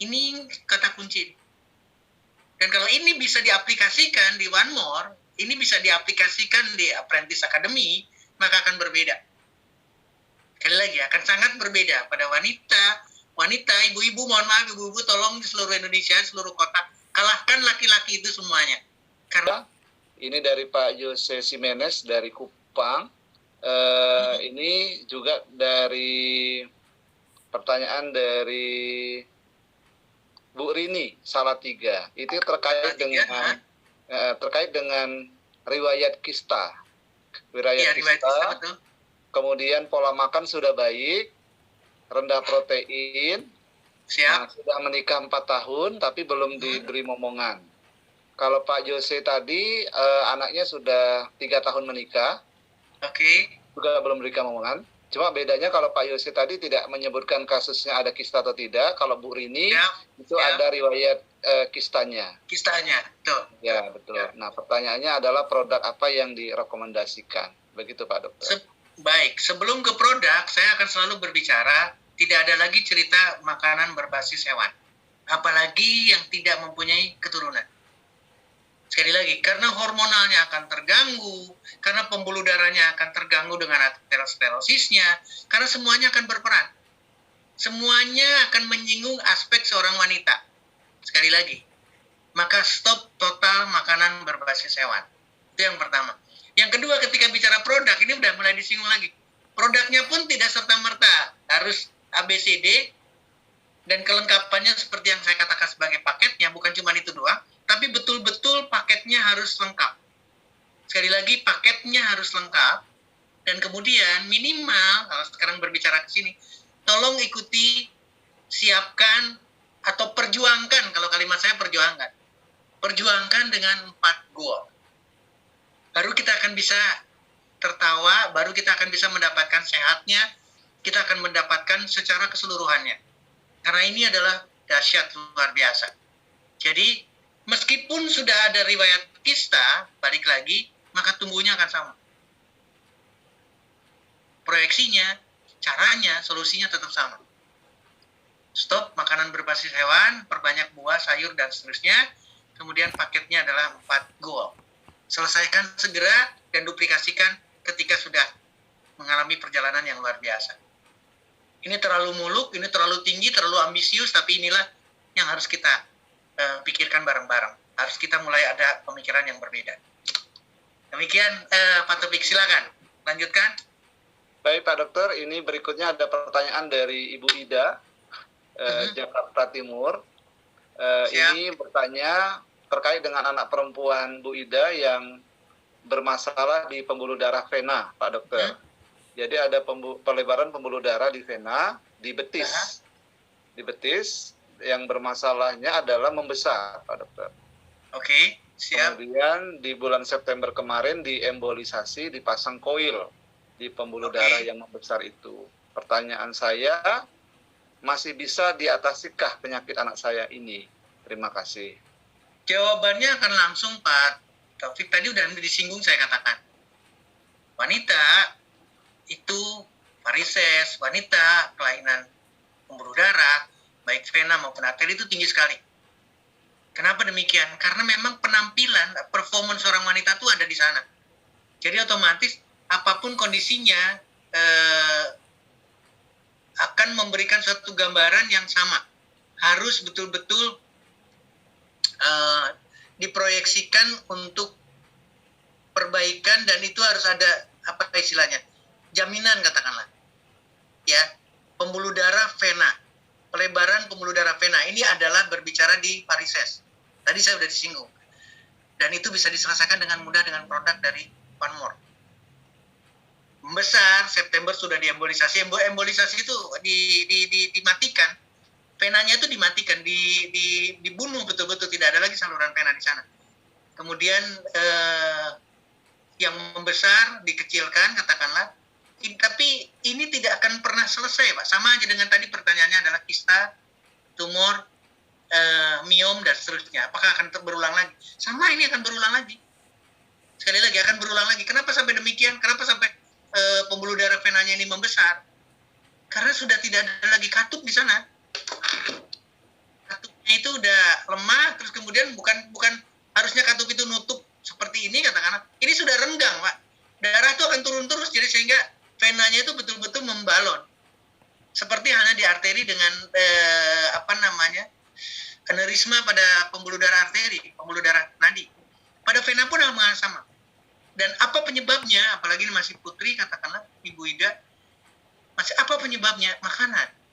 Ini kata kunci. Dan kalau ini bisa diaplikasikan di One More, ini bisa diaplikasikan di Apprentice Academy, maka akan berbeda. Sekali lagi, akan sangat berbeda pada wanita, ibu-ibu, mohon maaf, ibu-ibu tolong di seluruh Indonesia, seluruh kota, kalahkan laki-laki itu semuanya. Karena ini dari Pak Jose Jimenez dari Kupang. Ini juga dari pertanyaan dari Bu Rini Salatiga. Itu terkait dengan riwayat kista. Riwayat kista. Betul. Kemudian pola makan sudah baik, rendah protein. Nah, sudah menikah 4 tahun tapi belum diberi momongan. Kalau Pak Jose tadi anaknya sudah 3 tahun menikah. Oke. Juga belum diberikan omongan. Cuma bedanya kalau Pak Yose tadi tidak menyebutkan kasusnya ada kista atau tidak. Kalau Bu Rini itu ada riwayat kistanya. Kistanya, betul. Ya, betul. Ya. Nah, pertanyaannya adalah produk apa yang direkomendasikan. Begitu Pak Dokter. Baik, sebelum ke produk, saya akan selalu berbicara, tidak ada lagi cerita makanan berbasis hewan. Apalagi yang tidak mempunyai keturunan. Sekali lagi, karena hormonalnya akan terganggu, karena pembuluh darahnya akan terganggu dengan aterosklerosisnya, karena semuanya akan berperan. Semuanya akan menyinggung aspek seorang wanita. Sekali lagi, maka stop total makanan berbasis hewan. Itu yang pertama. Yang kedua, ketika bicara produk, ini udah mulai disinggung lagi. Produknya pun tidak serta-merta harus ABCD, dan kelengkapannya seperti yang saya katakan sebagai paketnya, bukan cuma itu doang. tapi betul-betul paketnya harus lengkap. Sekali lagi, paketnya harus lengkap, dan kemudian minimal, kalau sekarang berbicara ke sini, tolong ikuti, siapkan, atau perjuangkan, kalau kalimat saya perjuangkan. Perjuangkan dengan 4 goal. Baru kita akan bisa tertawa, baru kita akan bisa mendapatkan sehatnya, kita akan mendapatkan secara keseluruhannya. Karena ini adalah dahsyat luar biasa. Jadi, meskipun sudah ada riwayat kista, balik lagi, maka tumbuhnya akan sama. Proyeksinya, caranya, solusinya tetap sama. Stop makanan berbasis hewan, perbanyak buah, sayur, dan seterusnya. Kemudian paketnya adalah 4 goal. Selesaikan segera dan duplikasikan ketika sudah mengalami perjalanan yang luar biasa. Ini terlalu muluk, ini terlalu tinggi, terlalu ambisius, tapi inilah yang harus kita pikirkan bareng-bareng. Harus kita mulai ada pemikiran yang berbeda. Demikian Pak Topik, silakan lanjutkan. Baik Pak Dokter, ini berikutnya ada pertanyaan dari Ibu Ida, Jakarta Timur. Ini bertanya terkait dengan anak perempuan Bu Ida yang bermasalah di pembuluh darah vena, Pak Dokter. Jadi ada pelebaran pembuluh darah di vena, di betis. Di betis yang bermasalahnya adalah membesar, Pak Dokter. Oke, siap. Kemudian di bulan September kemarin diembolisasi, dipasang koil di pembuluh darah yang membesar itu. Pertanyaan saya, masih bisa diatasikah penyakit anak saya ini? Terima kasih. Jawabannya akan langsung Pak Taufik. Tadi udah disinggung, saya katakan. Wanita itu varises, wanita kelainan pembuluh darah, baik vena maupun arteri itu tinggi sekali. Kenapa demikian? Karena memang penampilan, performance seorang wanita itu ada di sana. Jadi otomatis apapun kondisinya akan memberikan suatu gambaran yang sama. Harus betul-betul diproyeksikan untuk perbaikan, dan itu harus ada apa istilahnya, jaminan katakanlah. Ya, pembuluh darah vena, pelebaran pembuluh darah vena ini adalah berbicara di varises. Tadi saya sudah disinggung. Dan itu bisa diselesaikan dengan mudah dengan produk dari One-More. Membesar, September sudah diembolisasi. Embolisasi itu dimatikan. Venanya itu dimatikan, dibunuh betul-betul, tidak ada lagi saluran vena di sana. Kemudian yang membesar dikecilkan katakanlah. Tapi ini tidak akan pernah selesai, Pak. Sama aja dengan tadi pertanyaannya adalah kista, tumor, miom, dan seterusnya. Apakah akan berulang lagi? Sama, ini akan berulang lagi. Sekali lagi, akan berulang lagi. Kenapa sampai demikian? Kenapa sampai pembuluh darah venanya ini membesar? Karena sudah tidak ada lagi katup di sana. Katupnya itu udah lemah, terus kemudian bukan harusnya katup itu nutup seperti ini, katakanlah. Ini sudah renggang, Pak. Darah itu akan turun terus, jadi sehingga venanya itu betul-betul membalon. Seperti halnya di arteri dengan aneurisma pada pembuluh darah arteri, pembuluh darah nadi. Pada vena pun hal sama. Dan apa penyebabnya? Apalagi ini masih putri, katakanlah Ibu Ida, masih apa penyebabnya? Makanan.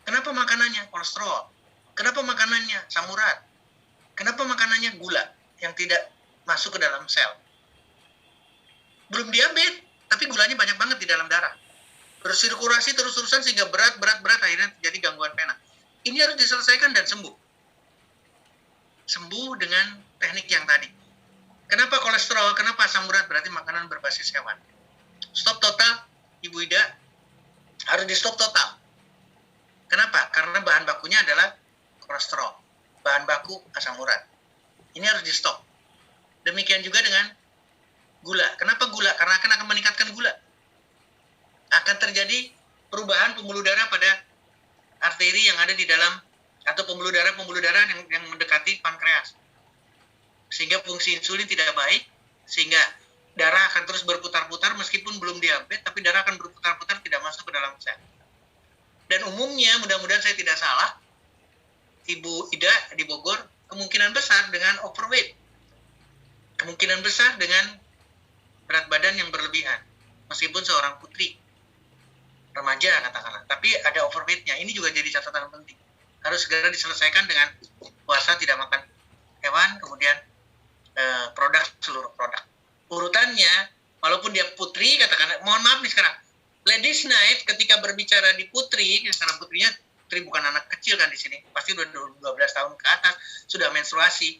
Kenapa makanannya kolesterol? Kenapa makanannya asam urat? Kenapa makanannya gula yang tidak masuk ke dalam sel? Belum diabetes, tapi gulanya banyak banget di dalam darah. Bersirkulasi terus-terusan sehingga berat akhirnya terjadi gangguan vena. Ini harus diselesaikan dan sembuh. Sembuh dengan teknik yang tadi. Kenapa kolesterol? Kenapa asam urat? Berarti makanan berbasis hewan. Stop total, Ibu Ida. Harus di stop total. Kenapa? Karena bahan bakunya adalah kolesterol. Bahan baku asam urat. Ini harus di stop. Demikian juga dengan gula. Kenapa gula? Karena akan meningkatkan gula. Akan terjadi perubahan pembuluh darah pada arteri yang ada di dalam, atau pembuluh darah yang mendekati pankreas. Sehingga fungsi insulin tidak baik, sehingga darah akan terus berputar-putar meskipun belum diabetes, tapi darah akan berputar-putar tidak masuk ke dalam sel. Dan umumnya, mudah-mudahan saya tidak salah, Ibu Ida di Bogor, kemungkinan besar dengan overweight. Kemungkinan besar dengan berat badan yang berlebihan. Meskipun seorang putri, remaja katakanlah, tapi ada overweight-nya. Ini juga jadi catatan penting. Harus segera diselesaikan dengan puasa, tidak makan hewan, kemudian produk, seluruh produk. Urutannya, walaupun dia putri, katakan, mohon maaf nih sekarang, Ladies Night ketika berbicara di putri, karena putrinya, putri bukan anak kecil kan di sini, pasti udah 12 tahun ke atas, sudah menstruasi.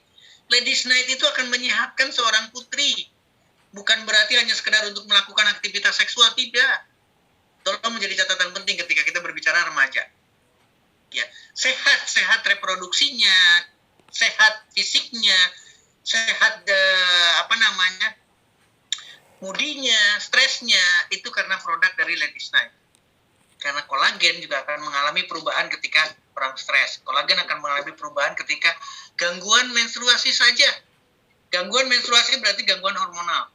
Ladies Night itu akan menyehatkan seorang putri. Bukan berarti hanya sekedar untuk melakukan aktivitas seksual, tidak. Tolong menjadi catatan penting ketika kita berbicara remaja. Ya, sehat reproduksinya, sehat fisiknya, sehat moodinya, stresnya, itu karena produk dari Ladies Night. Karena kolagen juga akan mengalami perubahan ketika orang stres. Kolagen akan mengalami perubahan ketika gangguan menstruasi saja. Gangguan menstruasi berarti gangguan hormonal.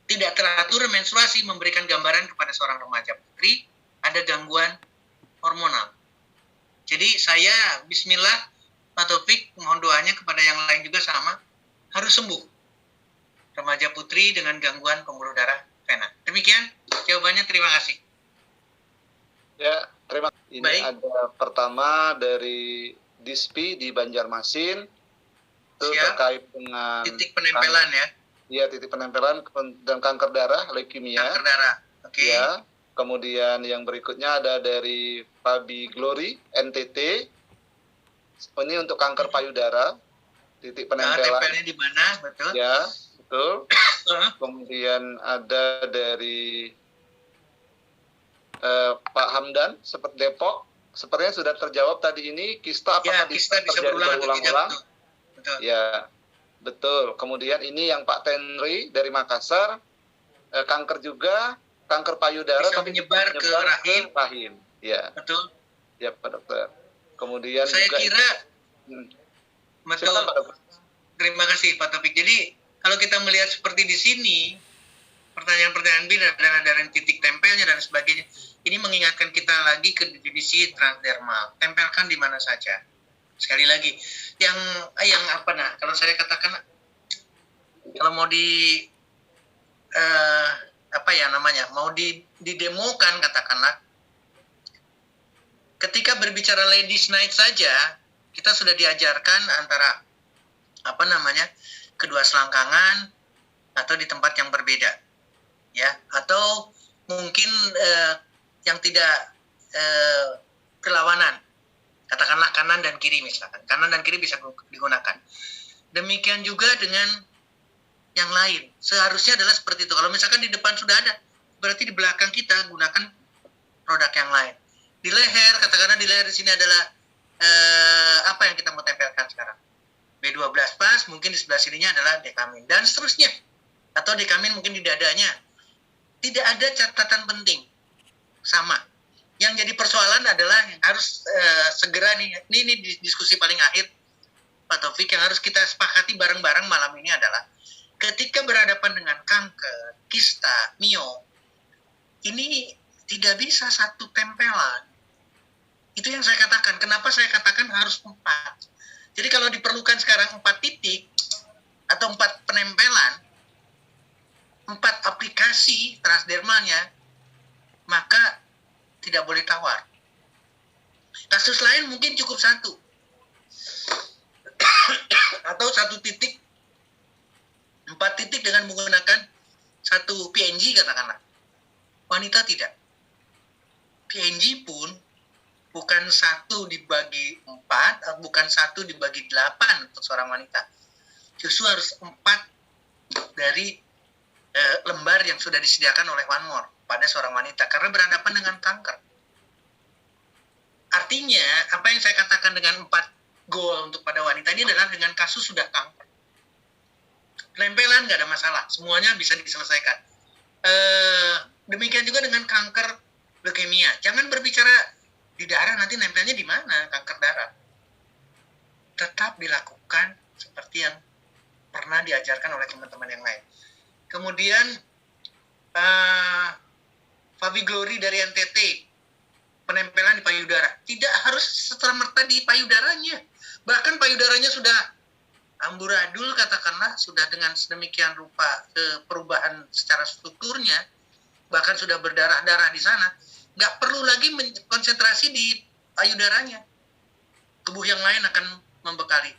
Tidak teratur menstruasi memberikan gambaran kepada seorang remaja putri ada gangguan hormonal. Jadi saya, bismillah, Pak Taufik, mohon doanya kepada yang lain juga sama, harus sembuh. Remaja putri dengan gangguan pembuluh darah vena. Demikian jawabannya, terima kasih. Ya, terima kasih. Ini Baik. ada pertama dari Dispi di Banjarmasin. Itu terkait dengan titik penempelan ya. Iya, titik penempelan dan kanker darah, leukemia. Kanker darah. Oke. Ya. Kemudian yang berikutnya ada dari Fabi Glory, NTT. Ini untuk kanker payudara, titik penempelan. Tempelnya di mana, betul? Ya, betul. Kemudian ada dari Pak Hamdan, seperti Depok. Sepertinya sudah terjawab tadi ini, kista apakah kista bisa berulang-ulang? Betul. Ya, betul. Kemudian ini yang Pak Tenri dari Makassar, kanker juga, kanker payudara bisa menyebar ke rahim. Ya. Betul. Ya, Pak Dokter. Kemudian saya juga kira betul. Silakan, Pak Dokter. Terima kasih Pak Taufik. Jadi kalau kita melihat seperti di sini, pertanyaan-pertanyaan B dan titik tempelnya dan sebagainya, ini mengingatkan kita lagi ke definisi transdermal. Tempelkan di mana saja. Sekali lagi, yang kalau saya katakan, kalau mau mau didemokan, katakanlah, ketika berbicara Ladies Night saja, kita sudah diajarkan antara kedua selangkangan atau di tempat yang berbeda, ya, atau mungkin yang tidak berlawanan, katakanlah kanan dan kiri misalkan, kanan dan kiri bisa digunakan. Demikian juga dengan yang lain, seharusnya adalah seperti itu. Kalau misalkan di depan sudah ada, berarti di belakang kita gunakan produk yang lain. Di leher, katakanlah di leher di sini adalah apa yang kita mau tempelkan sekarang? B12 pas, mungkin di sebelah sininya adalah dekamin, dan seterusnya. Atau dekamin mungkin di dadanya. Tidak ada catatan penting. Sama. Yang jadi persoalan adalah yang harus segera ini diskusi paling akhir, Pak Taufik, yang harus kita sepakati bareng-bareng malam ini adalah ketika berhadapan dengan kanker, kista, miom, ini tidak bisa satu tempelan. Itu yang saya katakan. Kenapa saya katakan harus 4? Jadi kalau diperlukan sekarang 4 titik atau 4 penempelan, 4 aplikasi transdermalnya, maka tidak boleh tawar. Kasus lain mungkin cukup 1 atau 1 titik, 4 titik dengan menggunakan 1 PNG katakanlah. Wanita tidak. PNG pun bukan 1 dibagi 4, bukan 1 dibagi 8 untuk seorang wanita. Justru harus 4 dari lembar yang sudah disediakan oleh One More pada seorang wanita, karena berhadapan dengan kanker. Artinya, apa yang saya katakan dengan 4 goal untuk pada wanita ini adalah dengan kasus sudah kanker. Penempelan nggak ada masalah, semuanya bisa diselesaikan. Demikian juga dengan kanker leukemia. Jangan berbicara di darah, nanti nempelnya di mana kanker darah. Tetap dilakukan seperti yang pernah diajarkan oleh teman-teman yang lain. Kemudian Fabi Glory dari NTT, penempelan di payudara. Tidak harus serta-merta di payudaranya. Bahkan payudaranya sudah amburadul, katakanlah, sudah dengan sedemikian rupa perubahan secara strukturnya, bahkan sudah berdarah-darah di sana, nggak perlu lagi konsentrasi di payudaranya. Tubuh yang lain akan membekali.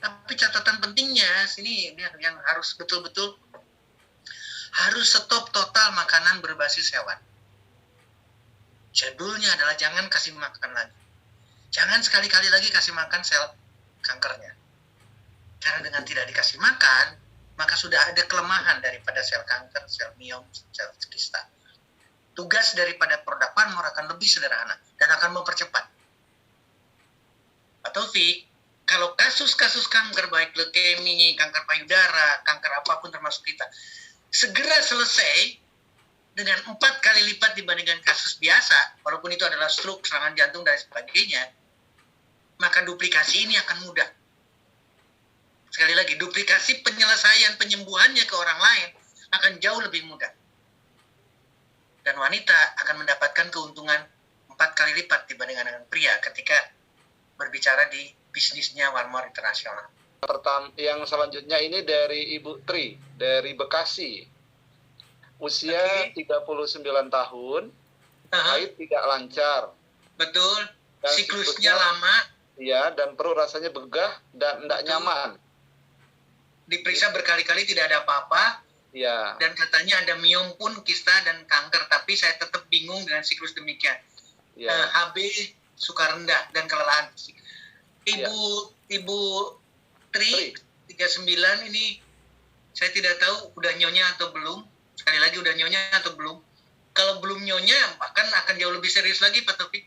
Tapi catatan pentingnya sini yang harus betul-betul harus stop total makanan berbasis hewan. Judulnya adalah jangan kasih makan lagi. Jangan sekali-kali lagi kasih makan sel kankernya. Karena dengan tidak dikasih makan, maka sudah ada kelemahan daripada sel kanker, sel miom, sel kista. Tugas daripada produk One More akan lebih sederhana dan akan mempercepat. Pak Taufik, kalau kasus-kasus kanker baik leukemia, kanker payudara, kanker apapun termasuk kita, segera selesai dengan 4 kali lipat dibandingkan kasus biasa, walaupun itu adalah stroke, serangan jantung, dan sebagainya, maka duplikasi ini akan mudah. Sekali lagi, duplikasi penyelesaian penyembuhannya ke orang lain akan jauh lebih mudah. Dan wanita akan mendapatkan keuntungan 4 kali lipat dibandingkan dengan pria ketika berbicara di bisnisnya One More Internasional. Yang selanjutnya ini dari Ibu Tri, dari Bekasi. Usia 39 tahun, haid tidak lancar. Betul, Dan siklusnya lama. Iya, dan perut rasanya begah dan tidak nyaman. Diperiksa berkali-kali tidak ada apa-apa. Iya. Dan katanya ada miom pun, kista dan kanker. Tapi saya tetap bingung dengan siklus demikian. Iya. HB suka rendah dan kelelahan. Ibu Tri 39 ini saya tidak tahu udah nyonya atau belum. Sekali lagi udah nyonya atau belum. Kalau belum nyonya bahkan akan jauh lebih serius lagi Pak Taufik.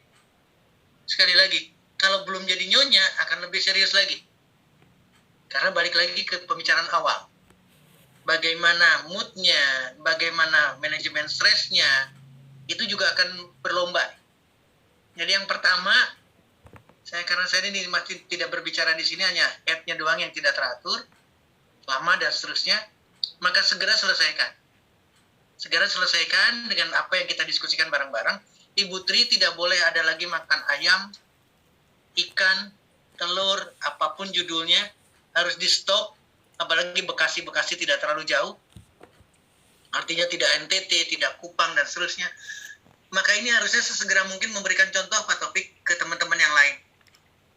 Sekali lagi, kalau belum jadi nyonya akan lebih serius lagi. Karena balik lagi ke pembicaraan awal. Bagaimana moodnya, bagaimana manajemen stresnya, itu juga akan berlomba. Jadi yang pertama, karena saya ini masih tidak berbicara di sini, hanya app-nya doang yang tidak teratur, lama dan seterusnya, maka segera selesaikan. Segera selesaikan dengan apa yang kita diskusikan bareng-bareng. Ibu Tri tidak boleh ada lagi makan ayam, ikan, telur, apapun judulnya, harus di stop. Apalagi Bekasi tidak terlalu jauh. Artinya tidak NTT, tidak Kupang, dan seterusnya. Maka ini harusnya sesegera mungkin memberikan contoh Pak Taufik ke teman-teman yang lain.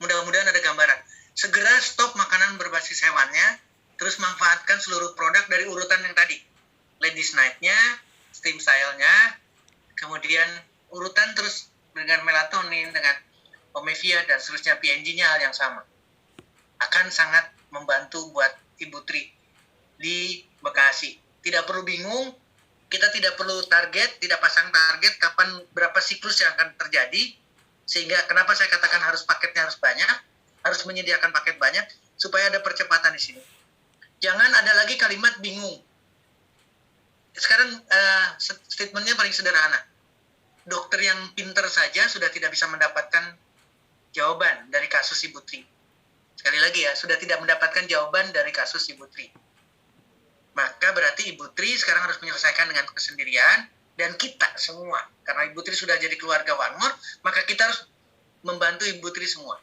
Mudah-mudahan ada gambaran. Segera stop makanan berbasis hewannya, terus manfaatkan seluruh produk dari urutan yang tadi. Ladies Night-nya, Stem Style-nya, kemudian urutan terus dengan melatonin, dengan Omevia, dan seterusnya PNG-nya hal yang sama. Akan sangat membantu buat Ibu Tri di Bekasi. Tidak perlu bingung, kita tidak perlu target, tidak pasang target kapan berapa siklus yang akan terjadi, sehingga kenapa saya katakan harus paketnya harus banyak, harus menyediakan paket banyak, supaya ada percepatan di sini. Jangan ada lagi kalimat bingung. Sekarang statementnya paling sederhana. Dokter yang pinter saja sudah tidak bisa mendapatkan jawaban dari kasus Ibu Tri. Sekali lagi ya, sudah tidak mendapatkan jawaban dari kasus Ibu Tri. Maka berarti Ibu Tri sekarang harus menyelesaikan dengan kesendirian, dan kita semua. Karena Ibu Tri sudah jadi keluarga One More, maka kita harus membantu Ibu Tri semua.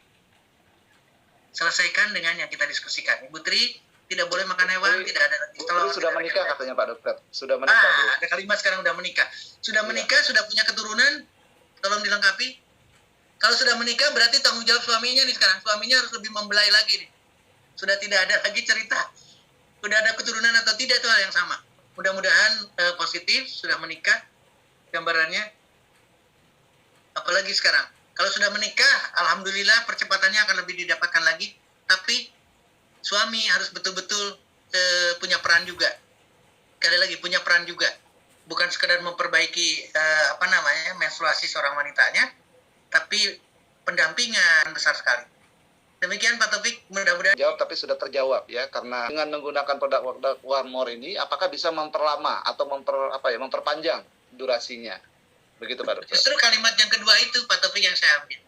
Selesaikan dengan yang kita diskusikan. Ibu Tri tidak boleh makan hewan, tidak ada telur. Sudah menikah katanya Pak Dokter. Sudah menikah. Ada kalimat sekarang sudah menikah. Sudah menikah, sudah punya keturunan. Tolong dilengkapi. Kalau sudah menikah berarti tanggung jawab suaminya nih sekarang. Suaminya harus lebih membelai lagi nih. Sudah tidak ada lagi cerita. Sudah ada keturunan atau tidak, itu hal yang sama. Mudah-mudahan positif, sudah menikah gambarannya. Apalagi sekarang. Kalau sudah menikah, alhamdulillah percepatannya akan lebih didapatkan lagi. Tapi suami harus betul-betul punya peran juga. Sekali lagi, punya peran juga. Bukan sekedar memperbaiki menstruasi seorang wanitanya, tapi pendampingan besar sekali. Demikian Pak Taufik, mudah-mudahan jawab, tapi sudah terjawab ya, karena dengan menggunakan produk One More ini apakah bisa memperlama atau memperpanjang durasinya. Begitu Pak Dokter. Justru kalimat yang kedua itu Pak Taufik yang saya ambil.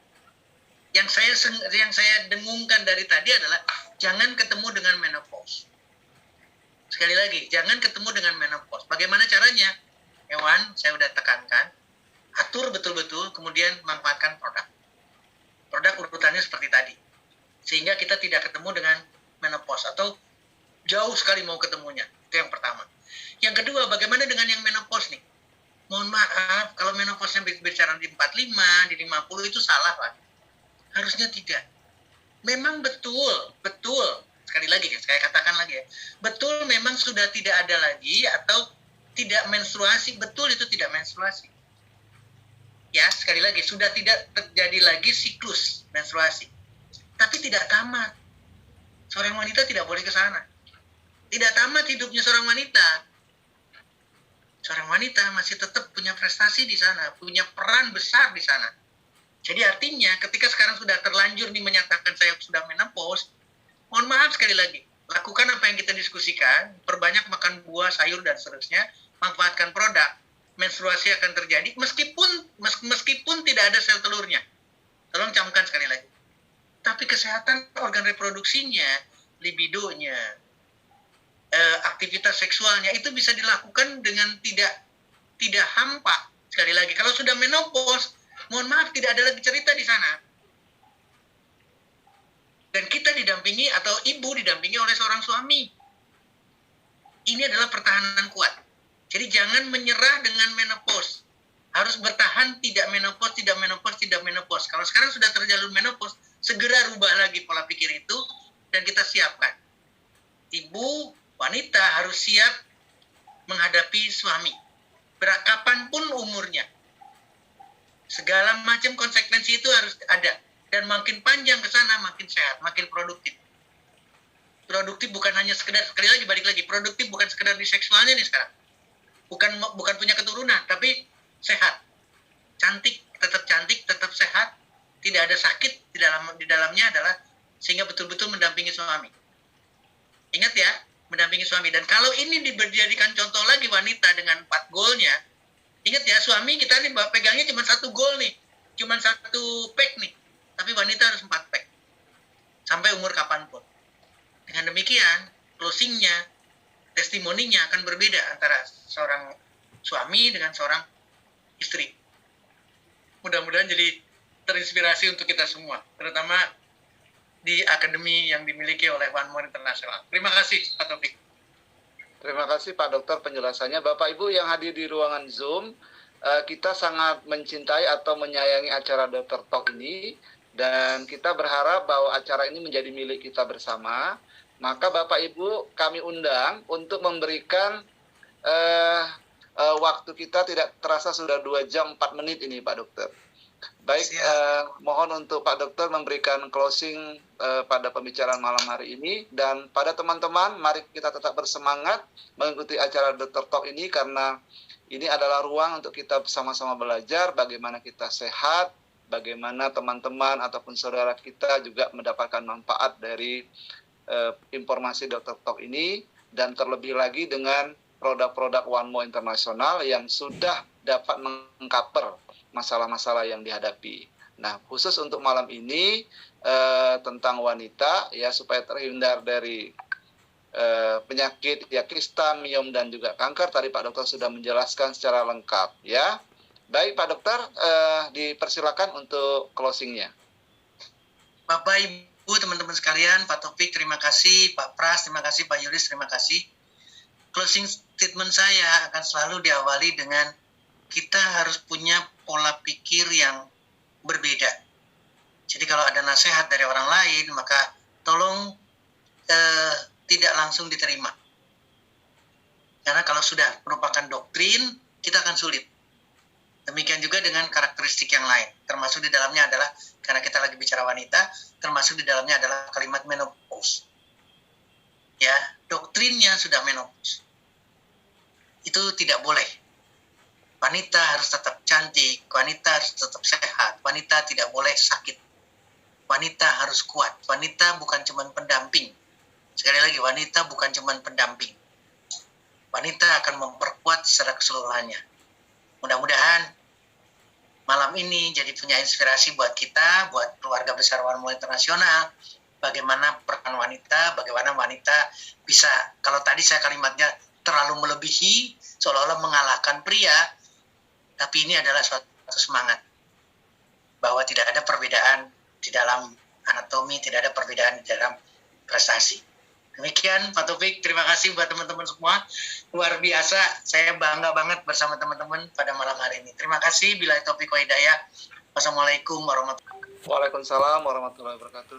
Yang saya dengungkan dari tadi adalah jangan ketemu dengan menopause. Sekali lagi, jangan ketemu dengan menopause. Bagaimana caranya? Hewan, saya sudah tekankan, atur betul-betul, kemudian manfaatkan produk. Produk urutannya seperti tadi. Sehingga kita tidak ketemu dengan menopause atau jauh sekali mau ketemunya. Itu yang pertama. Yang kedua, bagaimana dengan yang menopause nih? Mohon maaf, kalau menopause-nya bicara di 45, di 50 itu salah Pak. Harusnya tidak. Memang betul. sekali lagi saya katakan lagi ya, betul memang sudah tidak ada lagi atau tidak menstruasi, betul itu tidak menstruasi. Ya, sekali lagi, sudah tidak terjadi lagi siklus menstruasi. Tapi tidak tamat. Seorang wanita tidak boleh ke sana. Tidak tamat hidupnya seorang wanita. Seorang wanita masih tetap punya prestasi di sana, punya peran besar di sana. Jadi artinya ketika sekarang sudah terlanjur nih menyatakan saya sudah menopause, mohon maaf sekali lagi, lakukan apa yang kita diskusikan, perbanyak makan buah, sayur, dan seterusnya, manfaatkan produk. Menstruasi akan terjadi meskipun tidak ada sel telurnya. Tolong camkan sekali lagi. Tapi kesehatan organ reproduksinya, libidonya, aktivitas seksualnya itu bisa dilakukan dengan tidak hampa. Sekali lagi, kalau sudah menopause, mohon maaf tidak ada lagi cerita di sana. Dan kita didampingi atau ibu didampingi oleh seorang suami. Ini adalah pertahanan kuat. Jadi jangan menyerah dengan menopause. Harus bertahan tidak menopause, tidak menopause, tidak menopause. Kalau sekarang sudah terjalur menopause, segera rubah lagi pola pikir itu dan kita siapkan. Ibu, wanita harus siap menghadapi suami. Kapanpun umurnya. Segala macam konsekuensi itu harus ada. Dan makin panjang ke sana, makin sehat, makin produktif. Produktif bukan hanya sekedar, sekali lagi, balik lagi, produktif bukan sekedar di seksualnya nih sekarang. Bukan punya keturunan, tapi sehat. Cantik, tetap sehat, tidak ada sakit di dalamnya adalah sehingga betul-betul mendampingi suami. Ingat ya, mendampingi suami. Dan kalau ini dijadikan contoh lagi wanita dengan 4 goalnya, ingat ya, suami kita nih pegangnya cuma 1 goal nih, cuma 1 pack nih. Tapi wanita harus 4 pack. Sampai umur kapanpun. Dengan demikian, closingnya, testimoninya akan berbeda antara seorang suami dengan seorang istri. Mudah-mudahan jadi terinspirasi untuk kita semua, terutama di akademi yang dimiliki oleh One More International. Terima kasih, Pak Taufik. Terima kasih Pak Dokter penjelasannya. Bapak Ibu yang hadir di ruangan Zoom, kita sangat mencintai atau menyayangi acara Dokter Talk ini, dan kita berharap bahwa acara ini menjadi milik kita bersama. Maka Bapak Ibu kami undang untuk memberikan waktu kita, tidak terasa sudah 2 jam 4 menit ini Pak Dokter. Baik, mohon untuk Pak Dokter memberikan closing pada pembicaraan malam hari ini. Dan pada teman-teman, mari kita tetap bersemangat mengikuti acara Dokter Talk ini, karena ini adalah ruang untuk kita sama-sama belajar bagaimana kita sehat, bagaimana teman-teman ataupun saudara kita juga mendapatkan manfaat dari informasi Dokter Talk ini, dan terlebih lagi dengan produk-produk One More International yang sudah dapat mengcover masalah-masalah yang dihadapi. Nah, khusus untuk malam ini tentang wanita ya, supaya terhindar dari penyakit ya kista, miom, dan juga kanker. Tadi Pak Dokter sudah menjelaskan secara lengkap ya. Baik Pak Dokter, dipersilakan untuk closingnya. Bapak Ibu, teman-teman sekalian, Pak Taufik terima kasih, Pak Pras terima kasih, Pak Yulis terima kasih. Closing statement saya akan selalu diawali dengan kita harus punya pola pikir yang berbeda. Jadi kalau ada nasihat dari orang lain, maka tolong tidak langsung diterima. Karena kalau sudah merupakan doktrin, kita akan sulit. Demikian juga dengan karakteristik yang lain. Termasuk di dalamnya adalah, karena kita lagi bicara wanita, termasuk di dalamnya adalah kalimat menopause. Ya, doktrinnya sudah menopause. Itu tidak boleh. Wanita harus tetap cantik, wanita harus tetap sehat, wanita tidak boleh sakit. Wanita harus kuat, wanita bukan cuma pendamping. Sekali lagi, wanita bukan cuma pendamping. Wanita akan memperkuat secara keseluruhannya. Mudah-mudahan malam ini jadi punya inspirasi buat kita, buat keluarga besar One More International, bagaimana peran wanita, bagaimana wanita bisa, kalau tadi saya kalimatnya terlalu melebihi, seolah-olah mengalahkan pria, tapi ini adalah suatu semangat bahwa tidak ada perbedaan di dalam anatomi, tidak ada perbedaan di dalam prestasi. Demikian Pak Taufik, terima kasih buat teman-teman semua. Luar biasa, saya bangga banget bersama teman-teman pada malam hari ini. Terima kasih, billahi taufiq wa hidayah. Wassalamualaikum warahmatullahi wabarakatuh. Waalaikumsalam warahmatullahi wabarakatuh.